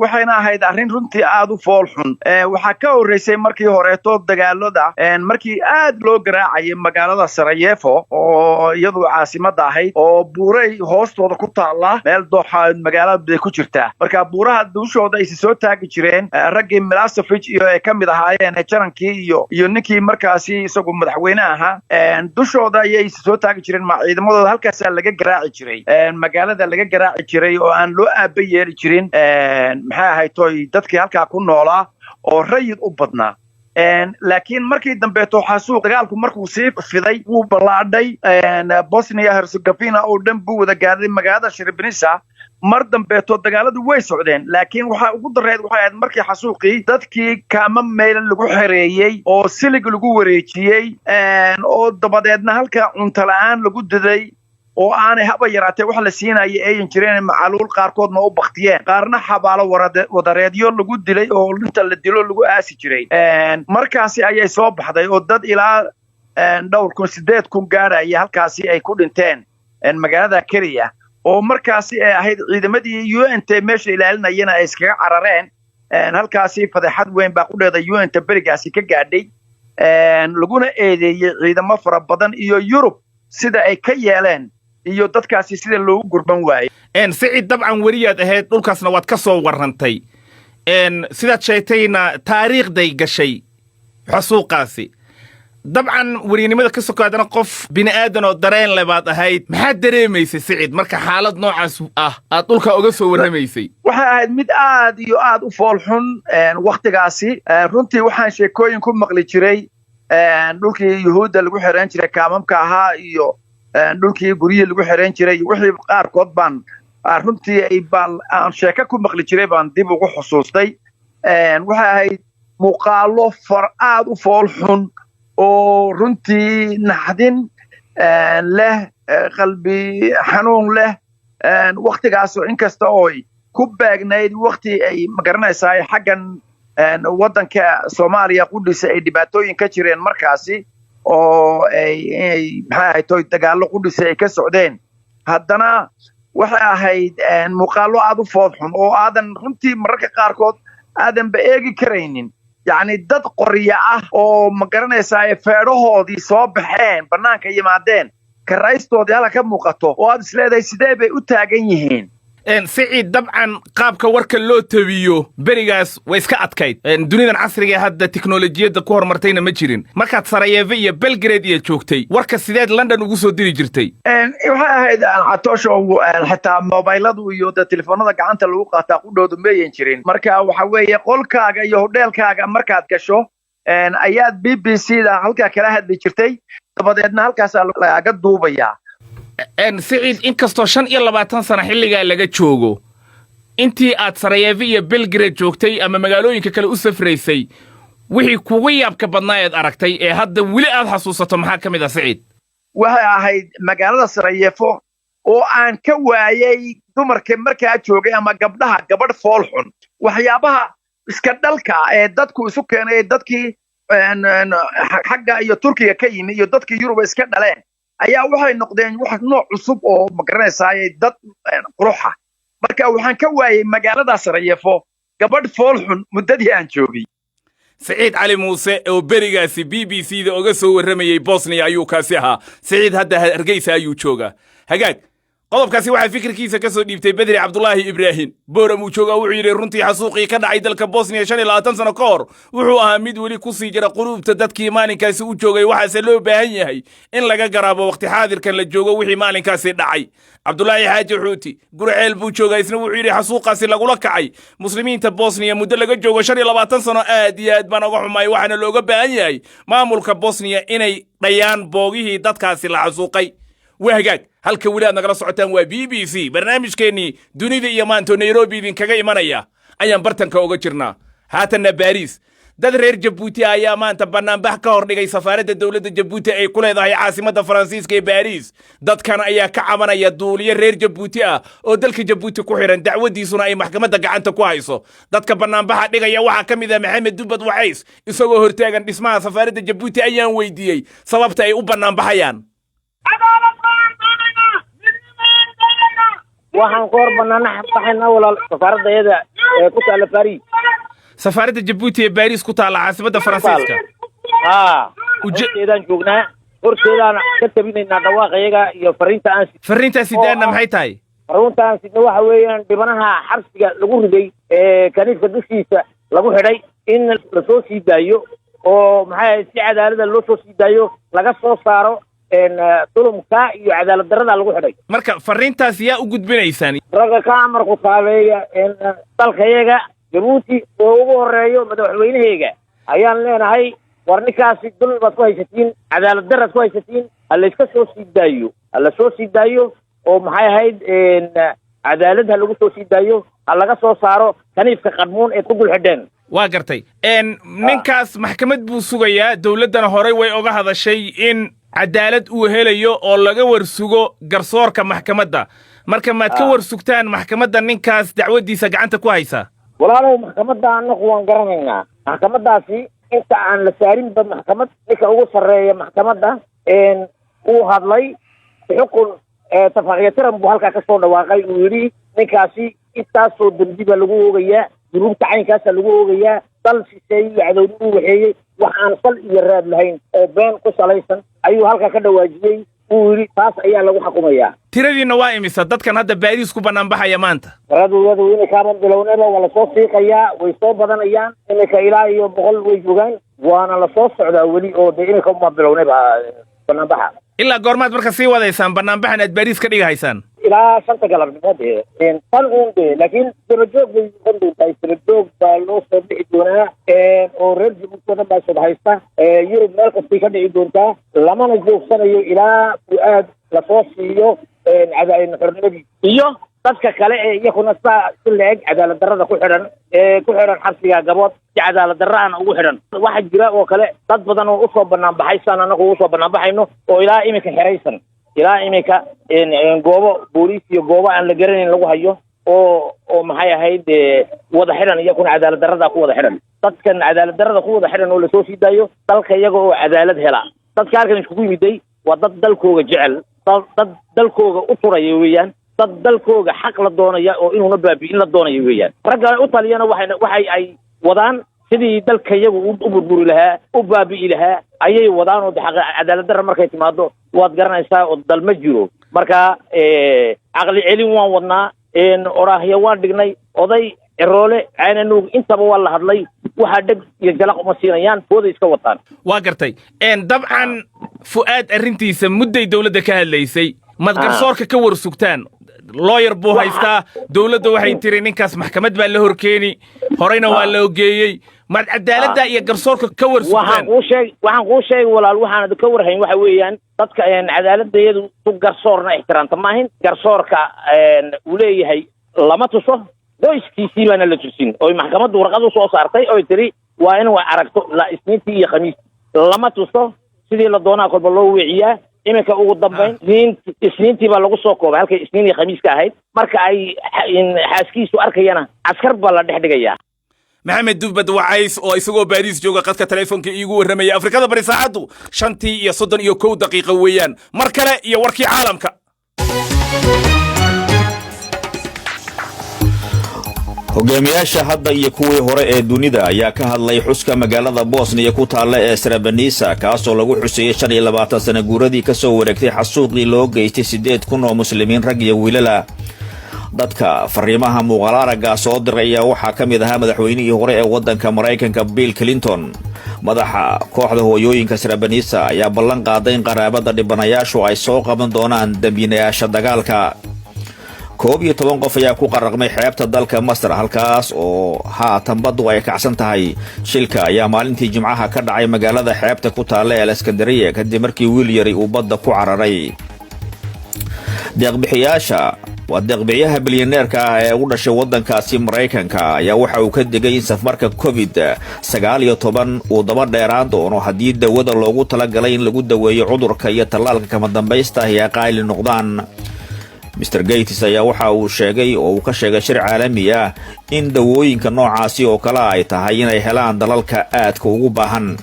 waxayna ahayd arrin runtii aad u fool xun waxa ka horeysay markii horeeto dagaalada markii aad loo garaacay magaalada Sarajevo oo iyadu caasimada ahayd oo buuray hoostooda ku taala meel dooxa magaalada ku jirta marka buuraha dushooda ay soo taagi jireen ragii Milosevic iyo ay kamid ahaayeen jarankii iyo ninkii markaasi isagu madaxweyne ahaa dushooda ay soo taagi jireen ciidamadooda halkaas laga garaaci jiray magaalada laga garaaci jiray oo aan loo aabay yeeli jirin maxay ahayd toy dadkii halka ku noolaa oo rayid u badnaa laakiin markii dambe xasuuq dagaalku markuu sii fiday wuu balaadhay Bosnia Herzegovina oo dhan buu wada gaaray magaalada Srebrenica mar dambe dagaaladu way socdeen laakiin waxa ugu dareed waxay ahayd markii xasuuqii dadkii kaama meel lagu xareeyay oo silig lagu wareejiyay oo dabadeedna halka cunto la'aan lagu diday oo aanay haba yaraatee wax la siinayay ay jireen macaluul qaarkoodna u baqtiyeen qaarna xabaalo wadareedyo lagu dilay oo inta la dilo lagu aasi jiray markaasi ayay soo baxday oo dad ilaa dhowr kun 8 kun gaaraya halkaasi ay ku dhinteen magaalada Kariya oo markaasi ay ahayd ciidamadii UNT meesha ilaalinayana ay iskaga carareen halkaasi fadeexad weyn baa ku dheeday UNT berigaasi ka gaadhay laguna eedeeyay ciidamo fara badan iyo Yurub sida ay ka yeeleen iyo dadkaasi sida loogu gurban waayay Saciid dabcan wariyaad ahayd dhulkaasna waad ka soo warrantay sidaad sheegtayna taariikhday gashay xasuuqaasi dabcan wariyanimada ka sokaadana qof bini'aadan oo dareen lebaad ahayd maxaad dareemaysay Saciid marka xaalad noocaas ah aad dhulka uga soo warramaysay waxay ahayd mid aad iyo aad u fool xun waqtigaasi runtii waxaan sheekooyin ku maqli jiray dhulkii Yuhuudda lagu xireen jiray kaamamka ahaa iyo dhulkii guriyada lagu xireen jiray wixii qaarkood baan runtii ay aan sheeko ku maqli jiray baan dib ugu xusuustay waxay ahayd muuqaalo aad u fool xun oo runtii naxdin leh qalbi xanuun leh waktigaasoo inkasta ooy ku baagnayd wakti ay magaranaysaa xaggan waddanka Soomaaliya qudhisa ay dhibaatooyin ka jireen markaasi oo ay maxay ahayd toy dagaalo qudhisa ay ka socdeen haddana waxay ahayd muuqaalo aad u fool xun oo aadan runtii mararka qaarkood aadan ba eegi karaynin yacni dad qorya ah oo magaranaysaa feedhahoodii soo baxeen bannaanka yimaadeen karaystoodii hala ka muuqato oo aad isleedahay sidee bay u taagan yihiin siciid dabcan qaabka warka loo tabiyo berigaas way iska adkayd dunidan casriga hadda tiknoolajiyadda ku horumartayna ma jirin markaad Sarajevo iyo Belgrade iyo joogtay warka sideed London ugu soo diri jirtay waxay ahayd xatoosho xitaa mobiladu iyo telefoonada gacanta lagu qaataa qudhoodu meeyan jirin marka waxa weeye qolkaaga iyo hoteelkaaga markaad gasho ayaad BBC-da halka kala hadli jirtay dabadeedna halkaas laga duubayaa siciid inkastoo 25 sano xilligaa laga joogo intii aad Sarajevo iyo Belgrade joogtay ama magaalooyinka kale u safraysay wixii kugu yaabka badnaa aad aragtay ee hadda weli aad xasuusato maxaa ka mid ah siciid waxay ahayd magaalada Sarajevo oo aan ka waayay dumarka markaa joogay ama gabadh fool xun waxyaabaha iska dhalka ee dadku isu keenay dadkii xagga iyo Turkiga ka yimi iyo dadkii Yurub iska dhaleen ayaa waxay noqdeen wax nooc cusub oo magaranaysaa dad quruxa marka waxaan ka waayay magaalada Sarajevo gabadh fool xun muddadii aan joogay سعيد علي موسى oo berigaasi BBC da uga soo waramayay Bosnia ayuu kaasi ahaa سعيد hadda hargeysa ayuu jooga hagaag qodobkaasi waxa fikirkiisa ka soo dhiibtay Badri Abdullahi Ibrahim Booram uu jooga wuxuu yiri runtii xasuuqii ka dhacay dalka Bosnia 25 sano ka hor wuxuu ahaa mid wali ku sii jira qulubta dadkii maalinkaasi u joogay waxa loo baahan yahay in laga garaabo waqti xaadirkan la joogo wixii maalinkaasi dhacay Abdullahi Haaji Xuuti gurceel buu jooga isna wuxuu yiri xasuuqaasi lagula kacay muslimiinta Bosnia muddo laga joogo 25 sano aad iyo aad baan uga xumay waxana looga baahan yahay maamulka Bosnia inay dhayaan boogihii dadkaasi la xasuuqay وهجاج هل كولاد نقرأ صوتان وBBC برنامج كني دنيا يمانتو نيروبي ذين كجا إيمانيا أيام برتن كوجرنا هاتنا باريس دad reer Jabuuti ayaa maanta banaanbax ka hor dhigay safaarada dawladda Jabuuti ay ku leedahay caasimada Faransiiska ee Paris dadkan ayaa ka cabanaya duuliye reer Jabuuti ah oo dalka Jabuuti ku xiran dacwadiisuna ay maxkamadda gacanta ku hayso dadka banaanbaxa dhigaya waxa kamid ah Maxamed Dubad Wacays isagoo hortaagan dhismaha safaarada Jabuuti ayaan weydiiyay sababta ay u banaanbaxayaan waxaan ku hor banaanbaxaynaa walaal safaarada iyada ee ku taala Paris safaarada Jabuuti ee Paris ku taala caasimada Faransiiska ujeedaan joognaa horteedana ka tabinaynaa dhawaaqayaga iyo fariintaasi daana maxay tahay fariintaasi waxa weeyaan dhibanaha xabsiga lagu riday ee kaniifka dushiisa lagu xidhay in la soo sii daayo oo maxay si cadaalad loo soo sii daayo laga soo saaro dulumka iyo cadaalad darrada lagu xidhay marka fariintaasi yaa u gudbinaysaan raga ka amarku taabeeya in dalkayaga Jabuuti oo ugu horeeyo madaxweynahayga ayaan leenahay warnikaasi dul baad ku haysatiin cadaalad darrad ku haysatiin hal iska soo sii daayo oo maxay ahayd cadaalad lagu soo sii daayo hal laga soo saaro kaniifka qadmuun ee ku dul xidheen waa gartay ninkaas maxkamad buu sugayaa dawladana horey way uga hadashay in cadaalad uu helayo oo laga warsugo garsoorka maxkamadda marka maad ka warsugtaan maxkamadda ninkaas dacwadiisa gacanta ku haysa walaalow maxkamadda anagu waan garanaynaa maxkamadaasi inta aan la saarinba maxkamad ninka ugu sarreeya maxkamadda uu hadlay xukun tafaaqiyatiran buu halkaa ka soo dhawaaqay uu yidhi ninkaasi intaasoo dembiba lagu oogayaa duruubta caynkaasa lagu oogayaa dal shisheeye iyo cadownimu waxeeyey wax aan sal iyo raad lahayn oo been ku salaysan ayuu halkaa ka dhawaajiyey uu yidhi taas ayaa lagu xukumayaa tiradiina waa imisa dadkan hadda Paris ku banaanbaxaya maanta tiradoodu inay kaaban bilownaba waa la soo siiqayaa way soo badanayaan iminka ilaa iyo 100 way joogaan waana la soo socdaa weli oo de iminka uma bilownaba banaanbaxa ilaa goormaad marka sii wadaysaan banaanbaxan aad Paris ka dhigaysaan ilaa 5 galabnimo tan uunde laakiin darajoog bay qondoontahay darajoog baa loo soo bixi doonaa oo reer Jabuuti baa soo haysta Yurub meel kasta ka dhici doontaa lamana joogsanayo ilaa aad la soo siiyo cadaalad xornimadi iyo dadka kale ee iyakuna saa si leeg cadaalad darrada ku xidhan xabsiga gabood si cadaalad darrana ugu xidhan waxa jira oo kale dad badan oo usoo banaan baxaysan anagu usoo banaan baxayno oo ilaa imika xiraysan ilaa imika goobo booliis iyo goobo aan la garanayn lagu hayo oo maxay ahayd wada xidhan iyakuna cadaalad darrada ku wada xidhan dadkan cadaalad darrada ku wada xidhan oo lasoo sii daayo dalka iyaga oo cadaalad hela dadka halkan iskugu yimiday waa dad dalkooga jecel dad dalkooga u turaya weeyaan dad dalkooga xaq la doonaya oo inuuna baabi'in la doonaya weeyaan ragga u taliyana waxay ay wadaan sidii dalka iyagu u burburi lahaa u baabi'i lahaa ayay wadaan oo cadaalad darra markay timaado waad garanaysaa oo dal ma jiro marka caqli celin waan wadnaa oraahya waan dhignay oday ciroole caananuug intaba waa la hadlay waxaa dheg iyo jalaq uma siinayaan fooda iska wataan waa gartay dabcan fu'aad arrintiisa mudday dowladda ka hadlaysay mad garsoorka ka war sugtaan looyar buu haystaa dowladda waxay tiri ninkaas maxkamad baa la horkeeni horeyna waa la ogeeyey mad cadaaladda iyo garsoorka ka war sugtaan waxaan kuu sheegay walaal waxaan ka warhayn waxa weeyaan dadka cadaaladda iyadu su garsoorna ixtiraamta maahin garsoorka uu leeyahay lama tuso qoyskiisii baana la tusin oo maxkamaddu warqad u soo saartay oo tiri waa in way aragto la isniintii iyo khamiistii lama tuso sidii la doonaa kolba loo weeciyaa iminka ugu dambayn isniintii baa lagu soo koobay halkay isniin iyo khamiiska ahayd marka ay xaaskiisu arkayana askar baa la dhex dhigayaa maxamed dubbad wacays oo isagoo baariis jooga qadka teleefonka iigu warramaya afrikada bari saacaddu 5:31 daqiiqo weeyaan mar kale iyo warkii caalamka hogaamiyaasha hadda iyo kuwii hore ee dunida ayaa ka hadlay xuska magaalada Bosnia ku taalla ee Srebrenica kaasoo lagu xuseeyay 25 sano guuradii ka soo wareegtay xasuuqii loo geystay 8,000 oo muslimiin rag iyo wiilal dadka fariimaha muuqaalaraga soo diray ayaa waxaa ka mid ahaa madaxweynihii hore ee waddanka Mareykanka Bill Clinton madaxa kooxda hooyooyinka Srebrenica ayaa ballan qaaday in qaraabada dhibanayaashu ay soo qaban doonaan dambiilayaasha dagaalka 11 qof ayaa ku qaraqmay xeebta dalka Masar halkaas oo haatan baddu ay kacsan tahay shilka ayaa maalintii Jimcaha ka dhacay magaalada xeebta ku taalla ee Iskandariya kadib markii wiil yari uu badda ku cararay deeqbixiyaha bilyaneerka ah ee u dhashay waddankaasi Mareykanka ayaa waxa uu ka digay in safarka COVID-19 uu daba dheeraan doono haddii dawada loogu talagalay in lagu daweeyo cudurka iyo tallaalka kama dambaysta ah ay qaali noqdaan Mr. Gates ayaa waxa uu sheegay oo uu ka sheegay shir caalami ah in dawooyinka noocaasi oo kale ay tahay inay helaan dalalka aadka ugu baahan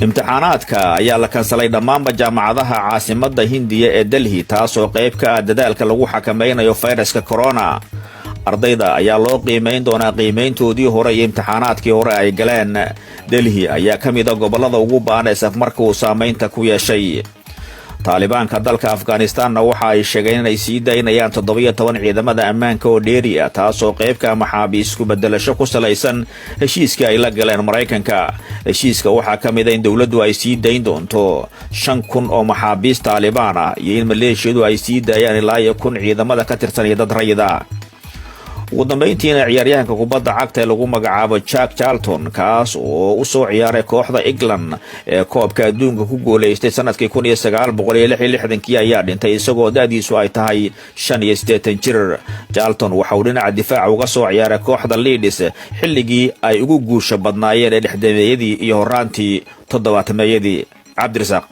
imtixaanaadka ayaa la kansalay dhammaanba jaamacadaha caasimadda Hindiya ee Delhi taasoo qayb ka ah dadaalka lagu xakameynayo fayraska corona ardayda ayaa loo qiimeyn doonaa qiimeyntoodii hore iyo imtixaanaadkii hore ay galeen Delhi ayaa ka mid ah gobolada ugu baahan ee safarka uu saameynta ku yeeshay Taalibaanka dalka Afghanistan waxa ay sheegeen inay sii daynayaan 17 ciidamada ammaanka oo dheeri ah taasoo qayb ka ah maxaabiis ku bedelasho ku salaysan heshiiska ay la galeen Mareykanka heshiiska waxa ka mid ah in dawladdu ay sii dayn doonto 5,000 oo maxaabiis Taalibaan ah iyo in maleeshiyadu ay sii daayaan ilaa 1,000 ciidamada ka tirsan dad rayid ah ugu dambeyntiina ciyaaryahanka kubadda cagta ee lagu magacaabo Jack Charlton kaas oo u soo ciyaaray kooxda England ee koobka adduunka ku guuleystay sanadkii 1966 ayaa dhintay isagoo da'diisu ay tahay 85 jir Charlton waxa uu dhinaca difaaca uga soo ciyaaray kooxda Leeds xilligii ay ugu guusha badnaayeen ee dhexdeedii iyo horaantii 70-meeyadii Cabdirasaaq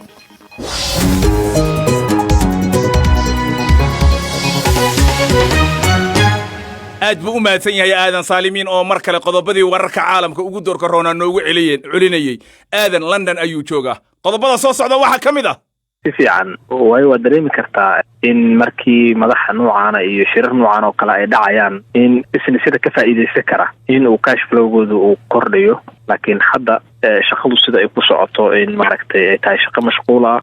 aad buu u mahadsan yahay aadan saalimiin oo mar kale qodobadii wararka caalamka ugu doorka roona noogu celinayay aadan London ayuu joogaa qodobada soo socda waxa ka mid ah si fiican waa dareemi kartaa in markii madaxa noocaana iyo shirar noocan oo kale ay dhacayaan in businessyada ka faa'iideysan kara in uu cash flowgooda uu kordhayo laakiin hadda shaqadu sida ay ku socoto in maaragtay ay tahay shaqo mashquul ah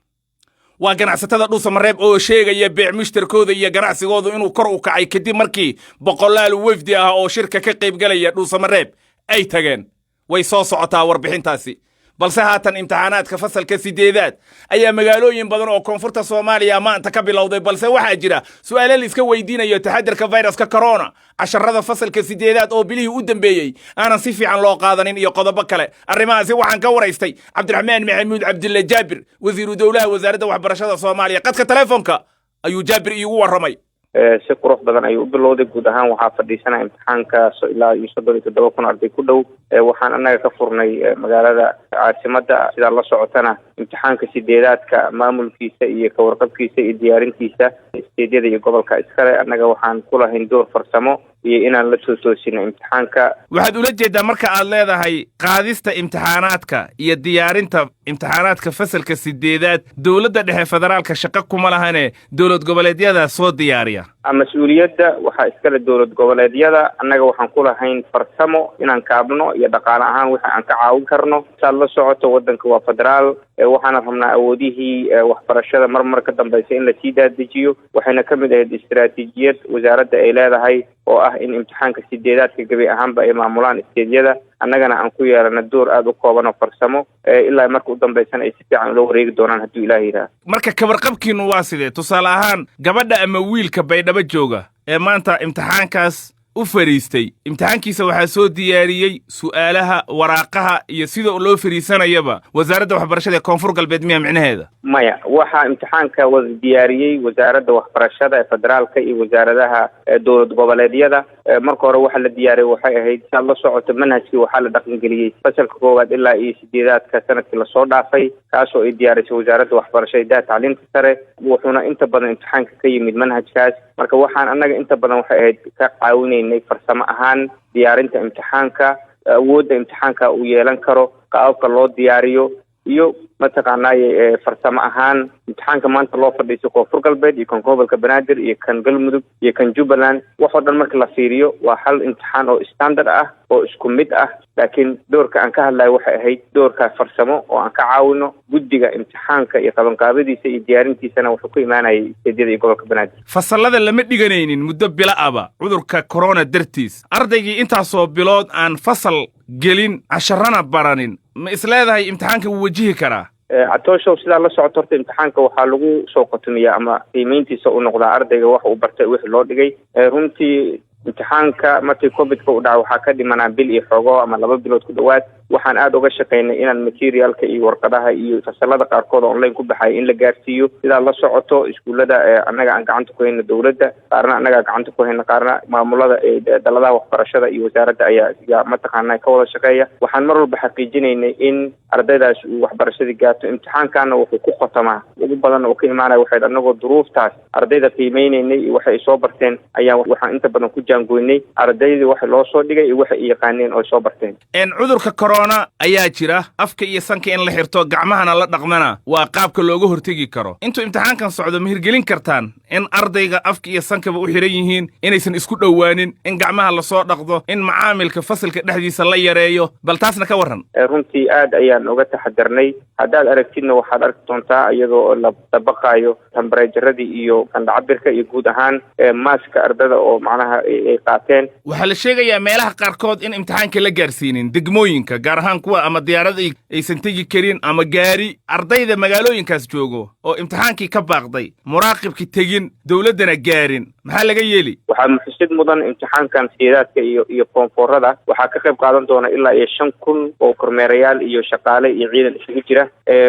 waa ganacsatada Dhuusamareeb oo sheegaya beec mushtarkooda iyo ganacsigooda inuu kor u kacay kadib markii boqolaal wafdi ah oo shirka ka qayb galaya Dhuusamareeb ay tageen way soo socotaa warbixintaasi balse haatan imtixaanaadka fasalka 8aad ayaa magaalooyin badan oo koonfurta Soomaaliya maanta ka bilowday balse waxa jira su'aalo la iska weydiinayo taxadirka fayraska corona casharada fasalka 8aad oo bilihii u dambeeyay aanan si fiican loo qaadanin iyo qodobo kale arrimahaasi waxaan ka waraystay Cabdiraxmaan Maxamuud Cabdulle Jaabir wasiiru dawlaha wasaaradda waxbarashada Soomaaliya qadka telefoonka ayuu Jaabir iigu warramay si qurux badan ayuu u bilowday. guud ahaan waxaa fadhiisanaya imtixaanka ilaa iyo 37,000 arday ku dhow. waxaan annaga ka furnay magaalada caasimadda sidaa la socotana imtixaanka sideedaadka maamulkiisa iyo ka warqabkiisa iyo diyaarintiisa isteedyada iyo gobolka iskale. annaga waxaan ku lahayn door farsamo iyo inaan la soo toosino imtixaanka. waxaad ula jeedaa marka aad leedahay qaadista imtixaanaadka iyo diyaarinta imtixaanaadka fasalka sideedaad dowladda dhexe federaalka shaqo kuma lahane dowlad goboleedyada soo diyaariya. mas-uuliyadda waxaa iskale dowlad goboleedyada. annaga waxaan ku lahayn farsamo inaan kaabno iyo dhaqaale ahaan wixii aan ka caawin karno. saad la socoto waddanka waa federaal. waxaana rabnaa awoodihii waxbarashada mar ka dambaysa in lasii daadajiyo. waxayna ka mid ahayd istiraatiijiyad wasaaradda ay leedahay oo ah in imtixaanka sideedaadka gabi ahaanba ay maamulaan isteedyada. annagana aan ku yeelana door aad u kooban oo farsamo ilaa marka u dambaysana ay si fiican ula wareegi doonaan hadduu ilaah yidhaah. marka kawarqabkiinu waa sidee? tusaale ahaan gabadha ama wiilka baydhabo jooga ee maanta imtixaankaas u fariistay, imtixaankiisa waxaa soo diyaariyey su'aalaha, waraaqaha iyo sida loo fariisanayaba wasaaradda waxbarashada ee koonfur galbeed miya micnaheeda? maya, waxaa imtixaanka wada diyaariyey wasaaradda waxbarashada ee federaalka iyo wasaaradaha dowlad goboleedyada. marka hore waxa la diyaariyey waxay ahayd saad la socoto manhajkii waxaa la dhaqangeliyey fasalka 1 ilaa iyo 8aadka sanadkii lasoo dhaafay, kaasoo ay diyaarisay wasaaradda waxbarashada iyo tacliinta sare. wuxuuna inta badan imtixaanka ka yimid manhajkaas. marka waxaan annaga inta badan waxay ahayd ka caawinaynay farsamo ahaan diyaarinta imtixaanka, awoodda imtixaanka uu yeelan karo, qaababka loo diyaariyo iyo mataqaanaaye farsamo ahaan imtixaanka maanta loo fadhiiso koonfur galbeed iyo kan gobolka banaadir iyo kan galmudug iyo kan jubbaland. waxoo dhan marka la fiiriyo waa hal imtixaan oo standard ah oo isku mid ah. laakiin doorka aan ka hadlayo waxay ahayd doorka farsamo oo aan ka caawino guddiga imtixaanka iyo qabanqaabadiisa iyo diyaarintiisana wuxuu ku imaanayay isteedyada iyo gobolka banaadir. fasallada lama dhiganaynin muddo bilo aba cudurka corona dartiis. ardaygii intaasoo bilood aan fasal gelin casharana baranin ma isleedahay imtixaanka wuu wajihi karaa? catooshow sidaa la socoto horta imtixaanka waxaa lagu soo qotomiyaa ama qiimayntiisa u noqdaa ardayga wax uu bartay wixii loo dhigay. runtii imtixaanka markii covidka u dhaca waxaa ka dhimanaa bil iyo xoogo ama 2 bilood ku dhowaad. waxaan aad uga shaqaynay inaan materialka iyo warqadaha iyo fasalada qaarkood online ku baxay in la gaarsiiyo. sidaa la socoto iskuullada annaga aan gacanta ku hayno dowladda, qaarna annaga gacanta ku hayno, qaarna maamulada daladaha waxbarashada iyo wasaaradda ayaa mataqaanaa ka wada shaqeeya. waxaan mar walba xaqiijinaynay in ardaydaas uu waxbarashadii gaarto. imtixaankana wuxuu ku khotamaa ugu badan oo ka imaanaya waxay annagoo duruuftaas ardayda qiimeynaynay iyo waxay soo barteen ayaa waxaan inta badan ku jaangoynay ardaydii waxa loo soo dhigay iyo waxa ay yaqaaneen oo soo barteen. cudurka corona ayaa jira. afka iyo sanka in la xirto gacmahana la dhaqmana waa qaabka looga hortegi karo. intuu imtixaankan socdo ma hirgelin kartaan in ardayga afka iyo sankaba u xiran yihiin, inaysan isku dhowaanin, in gacmaha lasoo dhaqdo, in macaamilka fasalka dhexdiisa la yareeyo? bal taasna ka warran. runtii aad ayaan uga taxadarnay. haddaad aragtidna waxaad arki doontaa iyadoo la dabaqaayo tambareejaradii iyo kandhacabirka iyo guud ahaan maaska ardada oo macnaha ay qaateen. waxaa la sheegayaa meelaha qaarkood in imtixaanka la gaarsiinin degmooyinka, gaar ahaan kuwa ama diyaarada aysan tegi karin ama gaari. ardayda magaalooyinkaas joogo oo imtixaankii ka baaqday, muraaqibkii tegin, dowladdana gaarin, maxaa laga yeeli? waxaa muxusid mudan imtixaankan sideedaadka iyo koonfurada waxaa ka qayb qaadan doona ilaa iyo 5,000 oo kormeerayaal iyo shaqaale iyo ciidan isugu jira.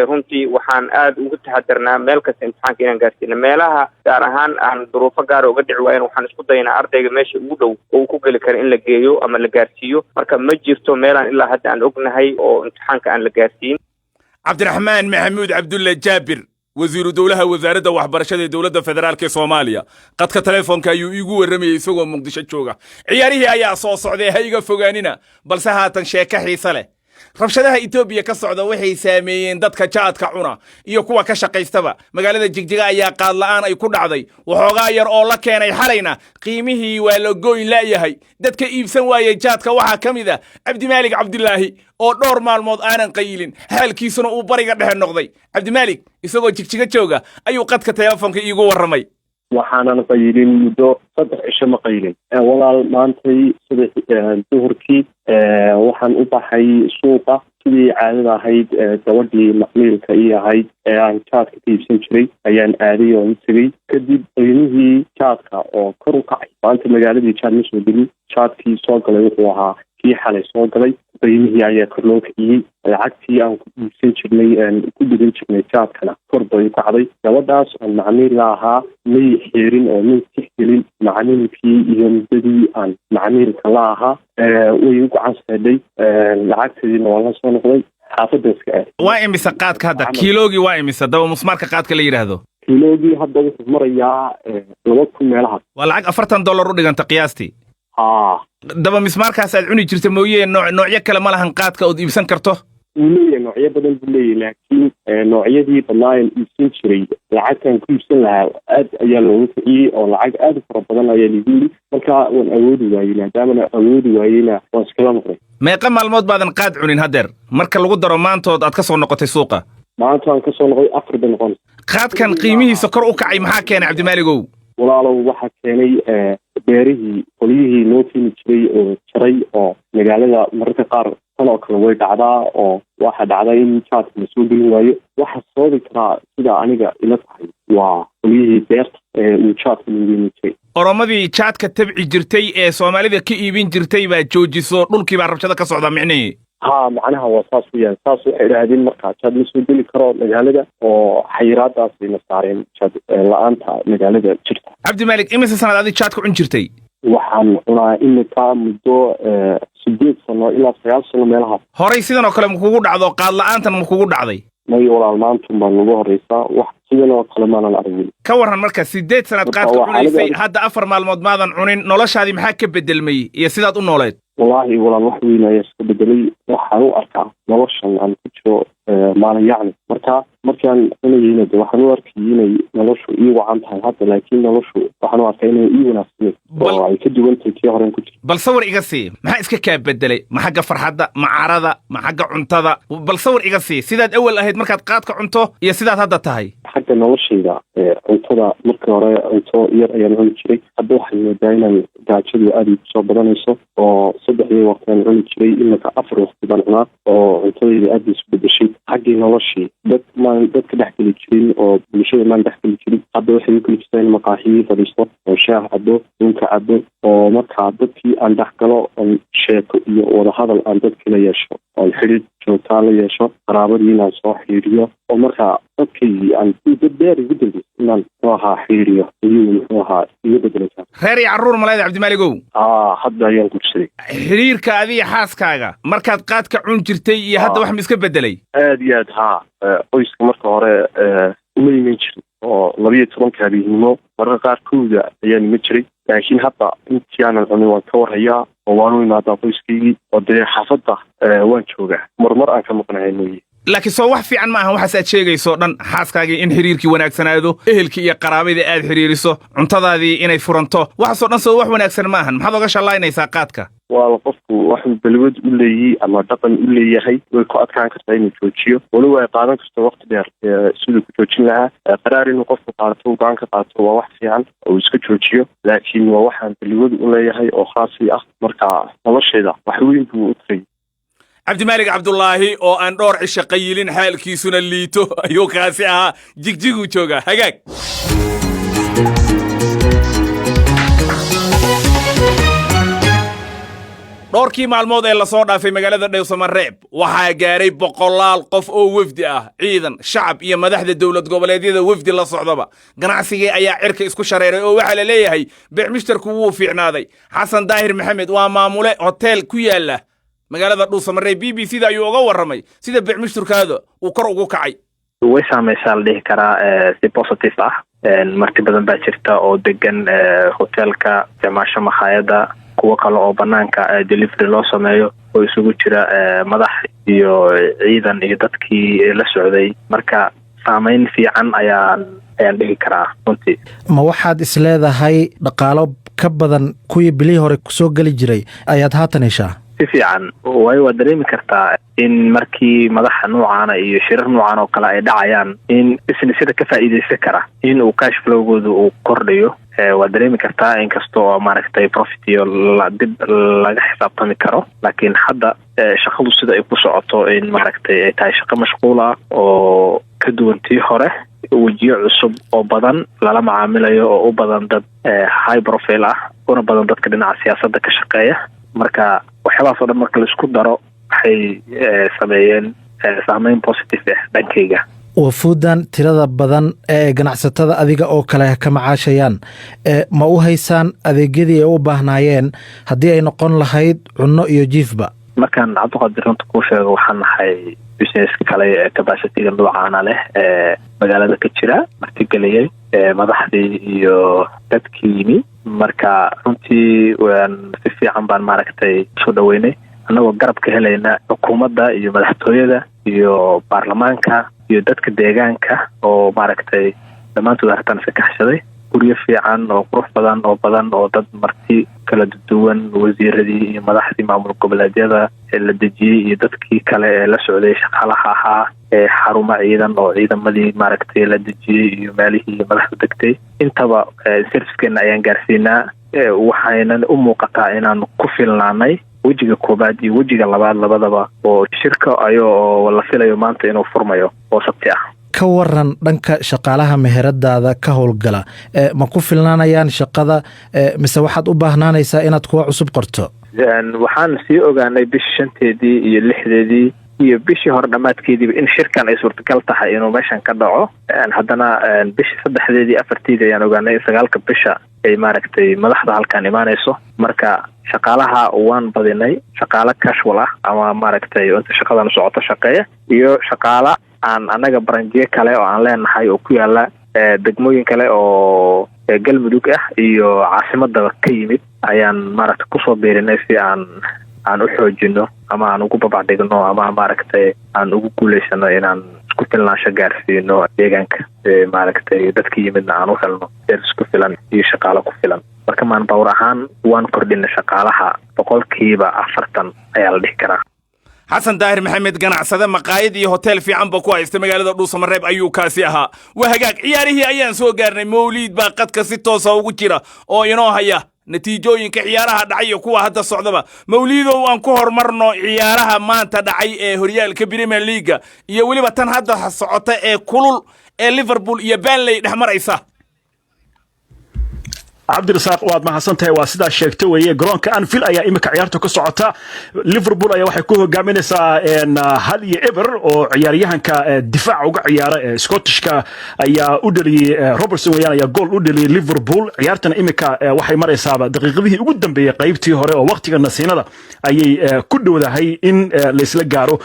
runtii waxaan aad ugu taxadarnaa meel kasta imtixaanka inaan gaarsiino. meelaha gaar ahaan aan duruufo gaara uga dhici waayan waxaan isku daynaa ardayga meesha ugu dhow oo uu ku geli karo in la geeyo ama la gaarsiiyo. marka ma jirto meelaan ilaa hadda aan ognahay oo imtixaanka aan la gaarsiin. cabdiraxmaan maxamuud cabdulle jaabir, wasiiru dowlaha wasaaradda waxbarashada ee dowladda federaalk ee Soomaaliya. qadka telefoonka ayuu iigu warramayay isagoo Muqdisho jooga. ciyaarihii ayaa soo socday, ha iga fogaanina, balse haatan sheeko xiiso leh. rabshadaha Itoobiya ka socda waxay saameeyeen dadka jaadka cuna iyo kuwa ka shaqaystaba. magaalada Jigjiga ayaa qaad la'aan ay ku dhacday. waxoogaa yar oo la keenay xalayna qiimihii waa la goyn laayahay. dadka iibsan waayay jaadka waxaa ka mid ah Cabdimaalig Cabdilaahi oo dhowr maalmood aanan qaylin, xaalkiisuna uu bariga dhexe noqday. Cabdimaalig isagoo Jigjiga jooga ayuu qadka telefoonka iigu warramay. waxaanan qaylin muddo 3 cisho ma qaylin. walaal maantay duhurkii waxaan u baxay suuqa sidii caadada ahayd. gabadhii macmiilka ii ahayd ee aan jaadka ka iibsan jiray ayaan aaday oo tegey. kadib qiimihii jaadka oo kor u kacay. maanta magaaladii jaad ma soo gelin. jaadkii soo galay wuxuu ahaa kii xalay soo galay qiimihii ayaa kor loo kiciyey lacagtii aan ku iibsan jirnay ku dhigan jirnay jaadkana kor bay u kacday gabadhaas aan macmiil la ahaa may xiirin oo may tixgelin macmiilkii iyo muddadii aan macmiilka la ahaa way u gacan saadhay lacagteediina waa la soo noqday xaafadaska ah waa imise qaadka hadda kiiloogii waa imise daba musmaarka qaadka la yidhaahdo kiiloogii hadda wuxuu marayaa 2,000 meelahaas waa lacag $40 u dhiganta qiyaastii daba mismaarkaas aad cuni jirta mooyee noocyo kale ma lahan qaadka ood iibsan karto wuu leeyahay noocyo badan buu leeyahay laakiin noocyadii badnaayan iibsan jiray lacagtan ku iibsan lahaa aad ayaa looga kiciyey oo lacag aad u fara badan ayaa lagu yidhi marka waan awoodi waayey maadaamana awoodi waayeyna waan iskala noqday meeqa maalmood baadan qaad cunin haddeer marka lagu daro maantood aad ka soo noqotay suuqa maanta aan ka soo noqday 4 bay noqon qaadkan qiimihiisa kor u kacay maxaa keenay cabdimaaligow walaalow waxaa keenay beerihii qolyihii noo keeni jiray oo jaray oo magaalada mararka qaar tan oo kale way dhacdaa oo waxa dhacda in jaadka la soo gelin waayo waxa sababi karaa sida aniga ila tahay waa qolyihii beerta uu jaadka lagu geeni jiray oromadii jaadka tabci jirtay ee soomaalida ka iibin jirtay baa joojiso dhulkii baa rabshado ka socda micnihii macnaha waa saas weeyaan saas waxay idhaahdeen markaa jaad la soo geli karo magaalada oo xayiraadaasayna saareen jaad la-aanta magaalada jirta cabdimaalik imise sanad adi jaad ku cun jirtay waxaan cunaa imika muddo 8 sano ilaa 9 sano meelahaas horay sidan oo kale makugu dhacdo qaad la-aantan makugu dhacday may walaal maantun baan ugu horreysaa wax sidan oo kale maanan aragin ka warran marka 8 sanad qaad ku cunaysay hadda 4 maalmood maadan cunin noloshaadii maxaa ka bedelmay iyo sidaad u nooleed wallaahi walaal wax weyn ayaa iska bedelay waxaan u arkaa noloshan aan ku jiro maalin yacni markaan cunayeyna de waxaan u arkay inay noloshu ii wacan tahay hadda laakiin noloshu waxaan u arkay inay ii wanaagsaneed oo ay ka duwan tahay kii horen ku jira bal sawir iga sii maxaa iska kaa bedelay ma xagga farxadda ma carada ma xagga cuntada bal sawir iga sii sidaad awal ahayd markaad qaadka cunto iyo sidaad hadda tahay xagga noloshayda cuntada markii hore cunto yar ayaan cuni jiray hadda waxaan moodaa inaan gaajadu aad ay kusoo badanayso oo 3 waqti aan cuni jiray imika 4 waqti baan cunaa oo cuntadayda aad bay isu bedeshay xaggii noloshii dadka dhex geli jirin oo bulshada maan dhex geli jirin hadda waxay u geli jirtaa in maqaaxiyii fadhiisto oo shaah cabo dhunka cabo oo markaa dadkii aan dhex galo oon sheeko iyo wadahadal aan dadkii la yeesho oon xidhiid joogtaa la yeesho qaraabadii inaan soo xiriiriyo oo markaa dadkii aan dad beer igu dambeysay inaan muxuu ahaa xiriiriyo iyuu muxuu ahaa iga bedelaysaa reer iyo carruur maleeda cabdimaaligow hadda ayaan gursaday xiriirka adiga xaaskaaga markaad qaadka cun jirtay iyo hadda wax ma iska bedelay aad iyo aad qoyska marka hore uma iman jirin oo 12 habeenimo mararka qaarkooda ayaan ima jiray laakiin hadda intii aanan cunin waan ka warhayaa oo waan u imaadaa qoyskaygii oo dee xaafadda waan joogaa marmar aan ka maqnahay mooye laakiin soo wax fiican ma ahan waxaas aad sheegayso dhan xaaskaagii in xiriirkii wanaagsanaado ehelkii iyo qaraabadii aad xiriiriso cuntadaadii inay furanto waxaasoo dhan soo wax wanaagsan ma ahan maxaad oga shallaynaysaa qaadka waa qofku waxuu balwad u leeyahay ama dhaqan u leeyahay way ku adkaan kartaa inuu joojiyo waliba ay qaadan karto waqti dheer siduu ku joojin lahaa qaraar inuu qofku qaato go'aan ka qaato waa wax fiican oo iska joojiyo laakiin waa waxaan balwad u leeyahay oo khaasi ah marka nolosheeda wax weyn buu u tagay cabdimaalik cabdulaahi oo aan dhowr cisho qayilin xaalkiisuna liito ayuu kaasi ahaa jigjiguu joogaa hagaag dhowrkii maalmood ee lasoo dhaafay magaalada dhowsamareeb waxaa gaaray boqolaal qof oo wefdi ah ciidan shacab iyo madaxda dowlad goboleedyada wefdi la socdaba ganacsigii ayaa cirka isku shareeray oo waxaa la leeyahay beecmushtarku wuu fiicnaaday xasan daahir maxamed waa maamule hoteel ku yaala magaalada dhowsamareeb BBC-da ayuu uga warramay sida beecmushtarkaada uu kor ugu kacay way saamaysaa la dhihi karaa si positive ah marti badan baa jirta oo degan hoteelka jamaasho makhaayada kuwa kale oo banaanka delivery loo sameeyo oo isugu jira madax iyo ciidan iyo dadkii la socday marka saamayn fiican ayaan dhihi karaa runtii ma waxaad isleedahay dhaqaalo ka badan kuwii bilihii hore kusoo geli jiray ayaad haatan heshaa si fiican waayo waad dareemi kartaa in markii madaxa noocaana iyo shirar noocan oo kale ay dhacayaan in businessyada ka faa'iidaysan kara in uu cash flowgooda uu kordhayo waad dareemi kartaa inkasta oo maaragtay profit iyo dib laga xisaabtami karo laakiin hadda shaqadu sida ay ku socoto in maaragtay ay tahay shaqo mashquul ah oo ka duwantii hore wejiyo cusub oo badan lala macaamilayo oo u badan dad high profile ah una badan dadka dhinaca siyaasadda ka shaqeeya marka waxyaabahaas oo dhan marka la isku daro waxay sameeyeen saameyn positive ah dhankayga. wafuudan tirada badan ee ganacsatada adiga oo kale ka macaashayaan ma u haysaan adeegyadii ay u baahnaayeen haddii ay noqon lahayd cunno iyo jiifba? markaan cabdiqaadir runta kuu sheego waxaan nahay business kale ee capacity-ga noocaana leh ee magaalada ka jira martigeliyay madaxdii iyo dadkii yimi marka runtii si fiican baan maaragtay soo dhaweynay annagoo garab ka helayna xukuumadda iyo madaxtooyada iyo baarlamaanka iyo dadka deegaanka oo maaragtay dhammaantood arrintan iska kaxshaday guryo fiican oo qurux badan oo dad marti kala duwan wasiiradii iyo madaxdii maamul goboleedyada ee la dejiyey iyo dadkii kale ee la socday shaqaalaha ahaa ee xarumo ciidan oo ciidamadii maaragtay la dejiyey iyo meelihii madaxdu degtay intaba servicekeena ayaan gaarsiinaa waxayna u muuqataa inaan ku filnaanay wejiga koobaad iyo wejiga labaad labadaba oo shirka ayoo la filayo maanta inuu furmayo oo sabti ah. ka waran dhanka shaqaalaha meheradaada ka howlgala ma ku filnaanayaan shaqada mise waxaad u baahnaanaysaa inaad kuwa cusub qorto? waxaan sii ogaanay bishii 5teedii iyo 6deedii iyo bishii hore dhammaadkeediiba in shirkan ay suurtagal tahay inuu meeshan ka dhaco haddana bishii 3deedii 4teedii ayaan ogaanay 9 bisha ay maaragtay madaxda halkan imaanayso marka shaqaalaha waan badinay shaqaale casual ah ama maaragtay inta shaqadan socoto shaqeeya iyo shaqaale aan anaga baranjiye kale oo aan leenahay oo ku yaala degmooyin kale oo galmudug ah iyo caasimadda ka yimid ayaan maaragtay kusoo biirinay si aan u xoojino ama aan ugu babacdhigno ama maaragtay aan ugu guulaysano inaan isku filnaansho gaarsiino deegaanka maaragtay dadka yimidna aan u helno service ku filan iyo shaqaale ku filan marka maanbawr ahaan waan kordhina shaqaalaha 40% ayaa la dhihi karaa. xasan daahir maxamed ganacsade maqaayad iyo hotel fiican ba ku haysta magaalada dhuusamareeb ayuu kaasi ahaa. waa hagaag ciyaarihii ayaan soo gaarnay mawliid baa qadka si toosa ugu jira oo inoo haya natiijooyinka ciyaaraha dhacay iyo kuwa hadda socdaba. mawliidow aan ku horumarno ciyaaraha maanta dhacay ee horyaalka Premier League iyo weliba tan hadda socota ee kulul ee Liverpool iyo Burnley dhex maraysa. cabdirasaaq waad mahadsantahay waa sidaa sheegtay weeye garoonka Anfield ayaa imika ciyaarta ka socota Liverpool ayaa waxay ku hogaaminaysaa 1-0 oo ciyaaryahanka difaac uga ciyaara Scottishka ayaa u dhaliyay Robertson weeyaan ayaa gool u dhaliyay Liverpool ciyaartana imika waxay maraysaa daqiiqadii ugu dambeeyay qaybtii hore oo waqtiga nasiinada ayay ku dhowdahay in la isla gaaro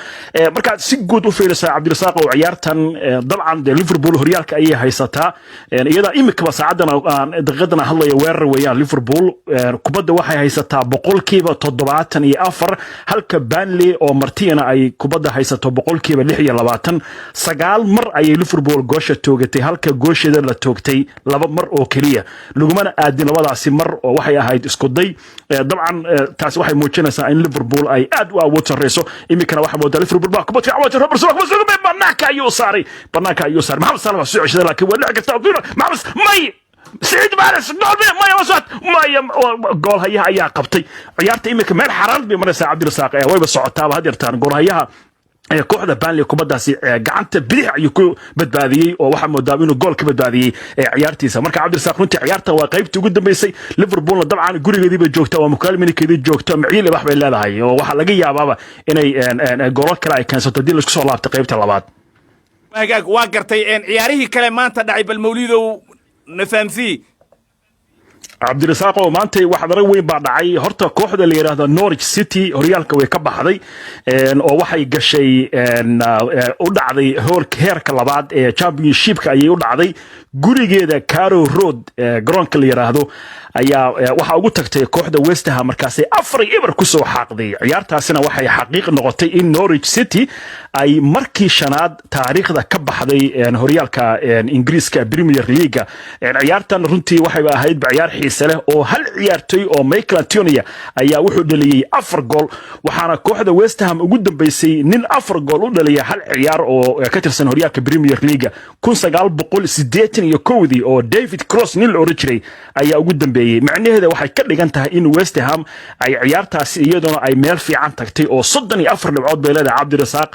marka si guud u fiirisa cabdirasaaq oo ciyaartan dabcan Liverpool horyaalka ayay haysataa iyada imika saacadan daqiiqadan hadlay weerar weeyaan Liverpool kubadda waxay haysataa 74% halka Burnley oo Martina ay kubadda haysato 26% 9 mar ayay Liverpool goosha toogtay halka goosheeda la toogtay 2 mar oo kaliya lagumana aadin labadaasi mar oo waxay ahayd isku day dabcan taas waxay muujinaysaa in Liverpool ay aad u awood sareyso imikana waxa moodaa Liverpool baa kubadda fiican Robertson banaanka ayuu saaray Maxamed Salah soo ceshaday laakiin waa dhici kartaa Maxamed may سعيد مارس جول ما يوصل ما جول هيها يا قبطي عيارتي إمك مال حرام بمرسى عبد الرزاق وين بصعدتها بهذه التان جول هيها kooxda Burnley kubadaasi gacanta bidix ayuu ku badbaadiyay oo waxa moodaa inuu gool ka badbaadiyay ciyaartiisa marka Cabdirasaaq runtii ciyaarta waa qaybtii ugu dambeysay Liverpool dabcan gurigeedii bay joogtaa waa mukaalminkeedii joogtaa maciil wax bay leedahay oo waxa laga yaabaaba inay gool kale ay keensato dil isku soo laabtay qaybta labaad. waa gartay ciyaarihii kale maanta dhacay bal mawliidow نفهمسي cabdirasaaq oo maantay wax darag weyn baa dhacay horta kooxda la yiraahdo Norwich City horyaalka way ka baxday oo waxay gashay u dhacday heerka labaad ee championshipka ayay u dhacday gurigeeda Carrow Road garoonka la yiraahdo ayaa waxa ugu tagtay kooxda West Ham markaas 4-0 ku soo xaaqday ciyaartaasina waxay xaqiiq noqotay in Norwich City ay markii shanaad taariikhda ka baxday horyaalka Ingiriiska Premier League ciyaartan runtii waxay ahayd ciyaar xiiso leh oo hal ciyaartoy oo Michael Antonio ayaa wuxuu dhaliyay 4 gool waxaana kooxda West Ham ugu dambeysay nin 4 gool u dhaliyay hal ciyaar oo ka tirsan horyaalka Premier League 1988 2001 oo David Cross nin la oran jiray ayaa ugu dambeeyay macnaheedu waxay ka dhigan tahay in West Ham ay ciyaartaasi iyaduna ay meel fiican tagtay oo 34 dhibcood bay leedahay Cabdirasaaq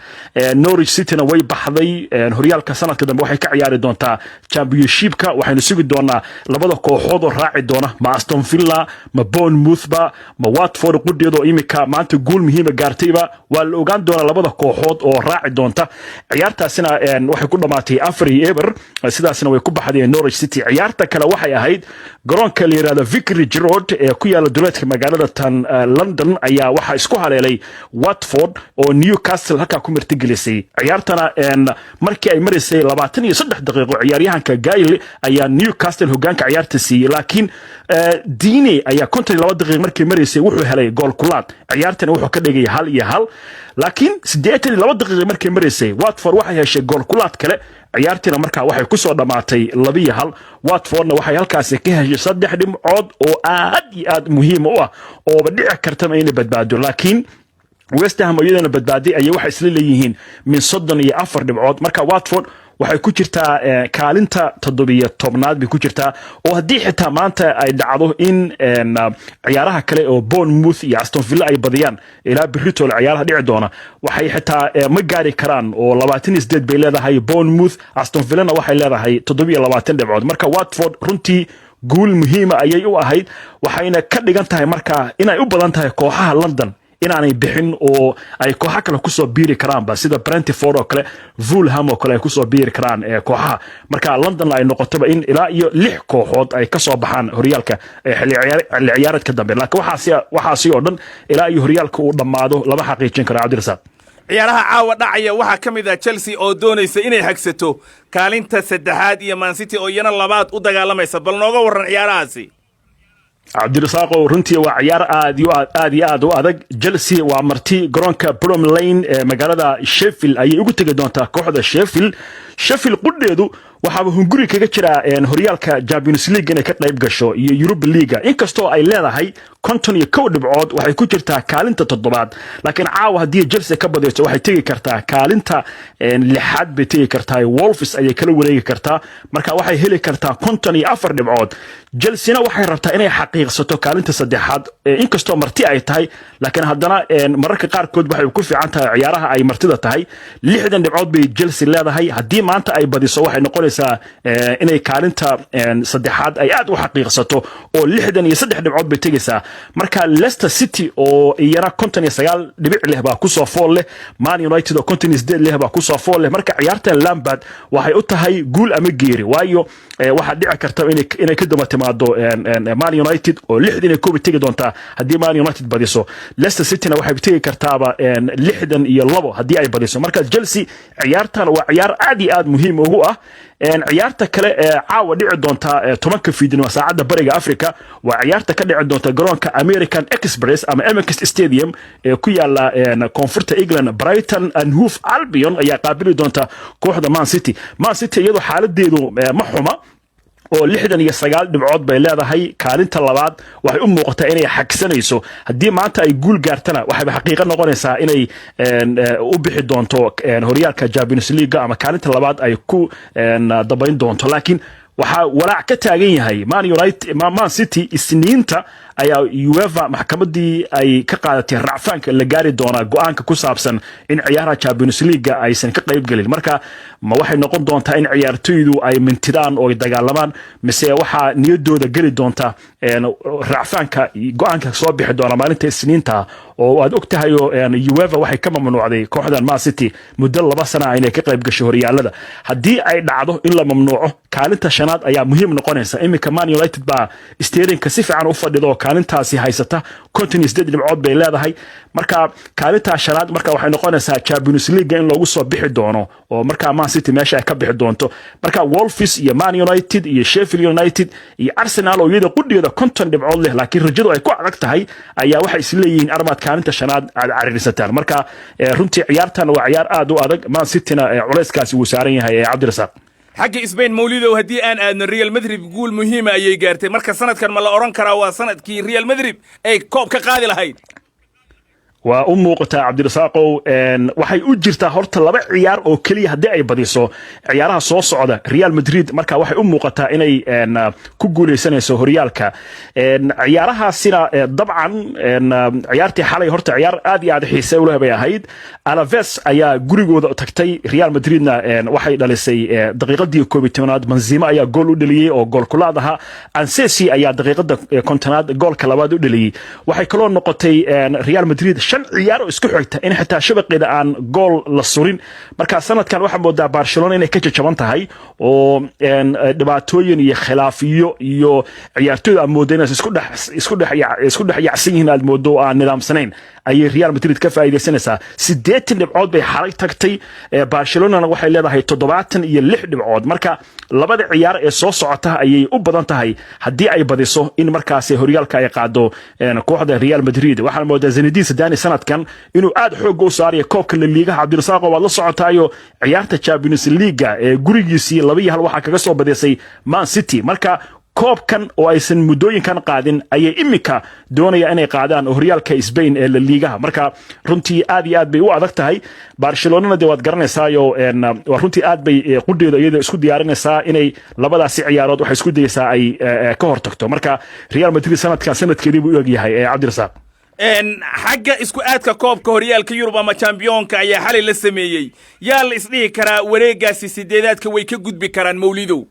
Norwich City-na way baxday horyaalka sanadka dambe waxay ka ciyaari doontaa championship-ka waxaynu sugi doonaa labada kooxood oo raaci doona ma Aston Villa ma Bournemouth ba ma Watford qudheedo imika maanta gool muhiim ah gaartayba waa la ogaan doonaa labada kooxood oo raaci doonta ciyaartaasina waxay ku dhamaatay 4-0 sidaasna way ku baxdeen Norwich City ciyaarta kale waxay ahayd garoonka la yiraahdo Vicarage Road ee ku yaala duleedka magaalada tan London ayaa waxa isku haleelay Watford oo Newcastle halka ku martigelisay ciyaartana markii ay marisay 23 daqiiqo ciyaaryahanka Gayle ayaa Newcastle hogaanka ciyaarta siiyay laakiin Dini ayaa 52 daqiiqo markii marisay wuxuu helay gool kulaad ciyaartana wuxuu ka dhigay 1-1 laakiin 82 daqiiqo markii marisay Watford waxay heshay gool kulaad kale ciyaartina markaa waxay ku soo dhamaatay 2-1 Watfordna waxay halkaas ka heshay 3 dhibcood oo aad muhiim u ah oo dhici karta inay badbaado laakiin West Ham iyadana badbaaday ayay waxa isla leeyihiin min 34 dhibcood marka Watford waxay ku jirtaa kaalinta 17aad bay ku jirtaa oo hadii xitaa maanta ay dhacdo in ciyaaraha kale oo Bournemouth iyo Aston Villa ay badiyaan ilaa Bristol ciyaaraha dhici doona waxay xitaa ma gaari karaan oo 28 bay leedahay Bournemouth Aston Villa waxay leedahay 27 dhibcood marka Watford runtii gool muhiim ah ayay u ahayd waxayna ka dhigan tahay marka inay u badan tahay kooxaha London inaanay bixin oo ay kooxo kale ku soo biiri karaan ba sida Brentford oo kale Fulham oo kale ay ku soo biiri karaan kooxaha marka London ay noqoto in ilaa iyo 6 kooxood ay ka soo baxaan horyaalka xilli ciyaareedka dambe laakiin waxaasi oo dhan ilaa iyo horyaalka uu dhamaado laba xaqiijin kara Cabdirasaaq ciyaaraha caawa dhacaya waxa kamid ah Chelsea oo doonaysa inay hagsato kaalinta saddexaad iyo Man City oo iyana labaad u dagaalamaysa bal nooga waran ciyaarahaasi Cabdirasaaq runtii waa ciyaar aad u adag Chelsea waa marti garoonka Brom Lane ee magaalada Sheffield ayay ugu tagi doontaa kooxda Sheffield qudheedu waxa uu hunguri kaga jira horyaalka Champions League inay ka qayb gasho iyo Europa League inkastoo ay leedahay 51 dhibcood waxay ku jirtaa kaalinta 7aad laakiin caawa hadii Chelsea ka badayso waxay tagi kartaa kaalinta 6aad bay tagi kartaa Wolves ayay kala wareegi kartaa marka waxay heli kartaa 54 dhibcood Chelsea waxay rabtaa inay xaqiiqsato kaalinta 3aad inkastoo marti ay tahay laakiin haddana mararka qaar kood waxay ku fiican tahay ciyaaraha ay martida tahay 60 dhibcood bay Chelsea leedahay hadii maanta ay badiso waxay noqonaysaa inay kaalinta 3aad ay aad u xaqiiqsato oo 63 dhibcood bay tagaysaa marka Leicester City oo iyana 59 dhibic leh baa ku soo fool leh Man United oo 58 leh baa ku soo fool leh marka ciyaarta Lampard waxay u tahay guul ama geeri waayo waxa dhici karta inay ka daba timaado Man United oo 61 tagi doonta hadii Man United badiso Leicester City-na waxay tagi kartaaba 62 hadii ay badiso marka Chelsea ciyaartan waa ciyaar aad muhiim ugu ah ciyaarta kale caawa dhici doonta 10 fiidnimo saacada bariga Afrika waa ciyaarta ka dhici doonta garoonka American Express ama Emirates Stadium ee ku yaala koonfurta England Brighton and Hove Albion ayaa qaabili doonta kooxda Man City iyadoo xaaladeedu ma xuma oo 69 dhibcood bay leedahay kaalinta labaad waxay u muuqataa inay xagsanayso hadii maanta ay guul gaartana waxay xaqiiqo noqonaysaa inay u bixi doonto horyaalka Champions League ama kaalinta labaad ay ku dabayn doonto laakiin waxa walaac ka taagan yahay Man City isniinta ayaa UEFA maxkamadii ay ka qaadatay racfaanka la gaari doona go'aanka ku saabsan in ciyaaraha Champions League aysan ka qayb galin marka ma waxay noqon doontaa in ciyaartoydu ay mintidaan oo dagaalamaan mise waxa niyadooda gali doonta racfaanka go'aanka soo bixi doona maalinta isniinta oo aad ogtahay UEFA waxay ka mamnuucday kooxdan Man City muddo 2 sano inay ka qayb gasho horyaalada hadii ay dhacdo in la mamnuuco kaalinta shanaad ayaa muhiim noqonaysa imika Man United baa steerinka si fiican u fadhido kaalintaasi haysata 58 dhibcood bay leedahay marka kaalinta shanaad marka waxay noqonaysaa Champions League in lagu soo bixi doono oo marka Man City meesha ay ka bixi doonto marka Wolves iyo Man United iyo Sheffield United iyo Arsenal oo iyada qudheeda 50 dhibcood leh laakiin rajadu ay ku adag tahay ayaa waxay isleeyihiin armad kaalinta shanaad aad cariirisataan marka runtii ciyaartan waa ciyaar aad u adag Man City-na culayskaasi uu saaran yahay Cabdirasaaq xagga Spain Mawlido hadii aan aadno Real Madrid guul muhiim ah ayay gaartay marka sanadkan ma la oran karaa waa sanadkii Real Madrid ay koob ka qaadi lahayd waa u muuqataa cabdirasaaqow waxay u jirtaa horta laba ciyaar oo keliya haddii ay badiso ciyaaraha soo socda Real Madrid marka waxay u muuqataa inay ku guuleysanayso horyaalka ciyaarahaasina dabcan ciyaartii xalay horta ciyaar aad iyo aad xiiso u leh bay ahayd Alaves ayaa gurigooda tagtay Real Madridna waxay dhalisay daqiiqadii 11aad Benzema ayaa gool u dhaliyay oo gool kulaad aha Ansesi ayaa daqiiqada 50aad goolka labaad u dhaliyay waxay kaloo noqotay Real Madrid shan ciyaar oo isku xigta in xitaa shabaqeeda aan gool la surin marka sanadkan waxa moodaa Barcelona inay ka jajaban tahay oo dhibaatooyin iyo khilaafiyo iyo ciyaartooyda moodayna isku dhex yacsan yihiin aad moodo aan nidaamsanayn ay Real Madrid ka faa'iideysanaysaa 8 dhibcood bay xalay tagtay Barcelona waxay leedahay 76 dhibcood marka labada ciyaar ee soo socota ayay u badan tahay haddii ay badiso in markaas horyaalka ay qaado kooxda Real Madrid waxaan moodaa Zinedine Zidane sanadkan inuu aad xoog u saariyo koobka La Liga Cabdirasaaq waa la socotaayo ciyaarta Champions League ee gurigiisii 2-1 waxa kaga soo badisay Man City marka koobkan oo aysan muddooyinkan qaadin ayay imika doonayaan inay qaadaan horyaalka Spain ee La Liga marka runtii aad iyo aad bay u adag tahay Barcelona de waad garanaysaa waa runtii aad bay qudheeda iyada isku diyaarinaysaa inay labadaasi ciyaarood waxa isku dayaysaa ay ka hortagto marka Real Madrid sanadkeedii buu u egyahay Cabdirasaaq xagga isku aadka koobka horyaalka Yurub ama championka ayaa xalay la sameeyay yaa la isdhihi karaa wareegaasi sideedaadka way ka gudbi karaan Mawlidow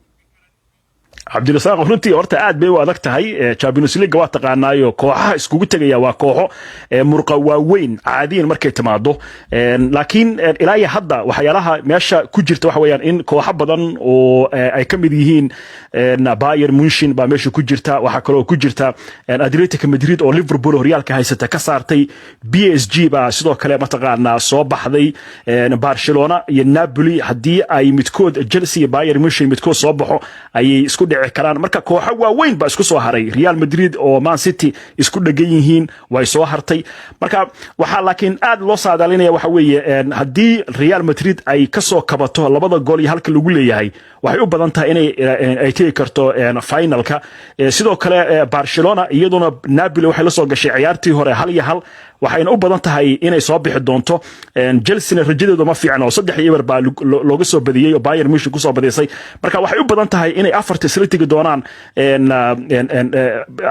cabdirasaaq runtii horta aad bay u adag tahay Champions League waa taqaanaayo kooxaha iskugu tagaya waa kooxo murqa waaweyn caadiyan markay timaado laakiin ilaa hadda waxyaalaha meesha ku jirta waxa weeyaan in kooxo badan oo ay ka mid yihiin Bayern Munchen baa meesha ku jirta waxa kale oo ku jirta Atletico Madrid oo Liverpool horyaalka haysata ka saartay PSG baa sidoo kale mataqaanaa soo baxday Barcelona iyo Napoli haddii ay midkood Chelsea iyo Bayern Munchen midkood soo baxo ayay isku dhici karaan marka kooxo waaweyn baa isku soo haray Real Madrid oo Man City isku dhagan yihiin way soo hartay marka waxa laakiin aad loo saadaalinaya waxa weeye haddii Real Madrid ay ka soo kabato labada gool iyo halka lagu leeyahay waxay u badan tahay inay ay tagi karto finalka sidoo kale Barcelona iyaduna Napoli waxay la soo gashay ciyaartii hore 1-1 waxayna u badan tahay inay soo bixi doonto Chelsea rajadeedu ma fiicno 3-1 baa looga soo badiyay oo Bayern Munich ku soo badisay marka waxay u badan tahay inay afarta siltiga doonaan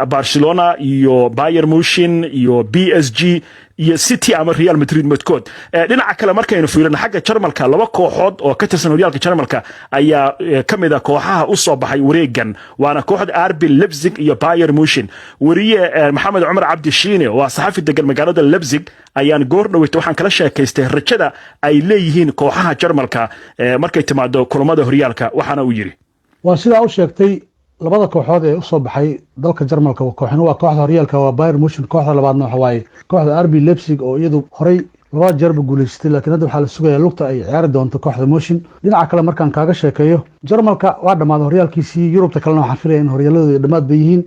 Barcelona iyo Bayern Munich iyo PSG iyo City ama Real Madrid midkood dhinaca kale markaynu fiirino xagga Jarmalka laba kooxood oo ka tirsan horyaalka Jarmalka ayaa kamid ah kooxaha u soo baxay wareegan waana kooxda RB Leipzig iyo Bayern Munich wariye Maxamed Umar Abdi Shiine waa saxafi degan magaalada Leipzig ayaan goor dhaweyta waxaan kala sheekaystay rajada ay leeyihiin kooxaha Jarmalka markay timaado kulamada horyaalka waxaana uu yiri waa sida uu sheegtay labada kooxood ee u soo baxay dalka Jarmalka kooxna waa kooxda horyaalka waa Bayern Munich kooxda labaadna waxa waaye kooxda RB Leipzig oo iyadu horay laba jeer ba guuleystay laakiin hadda waxa la sugayaa lugta ay ciyaari doonto kooxda Munich dhinaca kale markaan kaaga sheekeeyo Jarmalka waa dhamaad horyaalkiisii Yurubta kalena waxaan filayaa in horyaaladooda dhamaad bay yihiin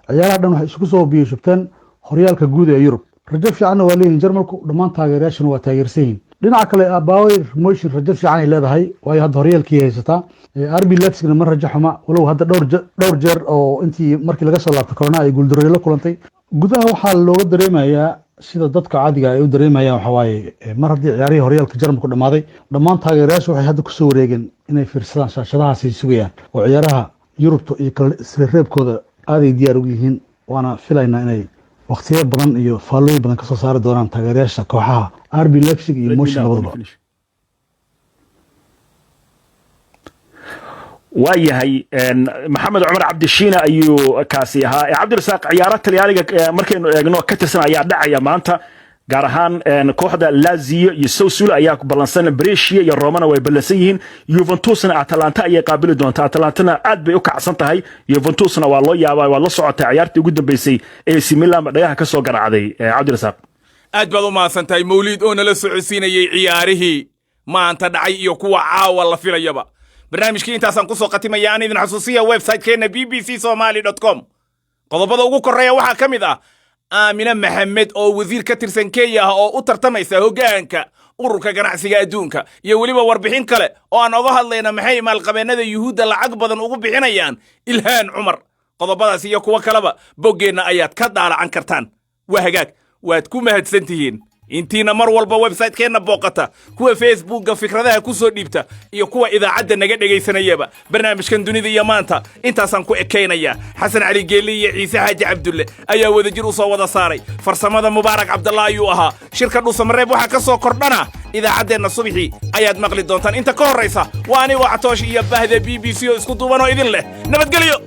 ciyaaraha dhan waxay isugu soo biyashubteen horyaalka guud ee Yurub rajo fiican waa leeyihiin Jarmalku dhamaan taageerayaashana waa taageersan yihiin dhinaca kale Bayern Munich rajo fiican ay leedahay way hadda horyaalkii haysataa RB Leipzig ma rajo xuma walow hadda dhowr jeer oo intii markii laga soo laabtay corona ay guuldarooyin la kulantay gudaha waxaa looga dareemayaa sida dadka caadiga ay u dareemayaan waxa waaye mar haddii ciyaarihii horyaalka Jarmalku dhamaaday dhamaan taageerayaashu waxay hadda ku soo wareegeen inay fiirsadaan shaashadahaasi sugayaan oo ciyaaraha Yurubta iyo kala reebkooda aad ay diyaar u yihiin waana filaynaa inay waqtiyo badan iyo faalooyin badan ka soo saari doonaan taageerayaasha kooxaha RB Leipzig iyo Munich labadaba waayahay maxamed cumar cabdishiina ayuu kaasi ahaa cabdirasaaq ciyaaraha talyaaniga markaynu eegno ka tirsan ayaa dhacaya maanta gaar ahaan kooxda Lazio iyo Sassuolo ayaa ballansan Brescia iyo Romana way ballansan yihiin Juventusna Atalanta ayay qaabili doontaa Atalantana aad bay u kacsan tahay Juventusna waa loo yaabaa waa la socotay ciyaartii ugu dambeysay AC Milan dhagaha ka soo garaacday cabdirasaaq aad baad u mahadsantahay Mawlid oo nala socodsiinayay ciyaarihii maanta dhacay iyo kuwa caawa la filayaba barnaamijkii intaasaan ku soo qatimaya aan idin xasuusiya website-keena bbcsomali.com qodobada ugu koreeya waxaa ka mid ah Aamina Maxamed oo wasiir ka tirsan Kenya oo u tartamaysa hoggaanka ururka ganacsiga adduunka iyo waliba warbixin kale oo aan uga hadlayna maxay maalqabeennada Yuhuudda lacag badan ugu bixinayaan Ilhaan Cumar qodobadaas iyo kuwa kaleba boggeenna ayaad ka daalacan kartaan waa hagaag waad ku mahadsantihiin intiina mar walba websaytekeenna booqata kuwa facebookga fikradaha ku soo dhiibta iyo kuwa idaacadda naga dhegaysanayaba barnaamijkan dunida iyo maanta intaasaan ku ekaynaya xasan cali geeli iyo ciise xaaji cabdulle ayaa wadajir u soo wada saaray farsamada mubaarak cabdallah ayuu ahaa shirka dhuusamareeb waxaa ka soo kordhana idaacaddeenna subaxii ayaad maqli doontaan inta ka horraysa waa anigo catoosh iyo bahda b b c oo isku duuban oo idin leh nabadgelyo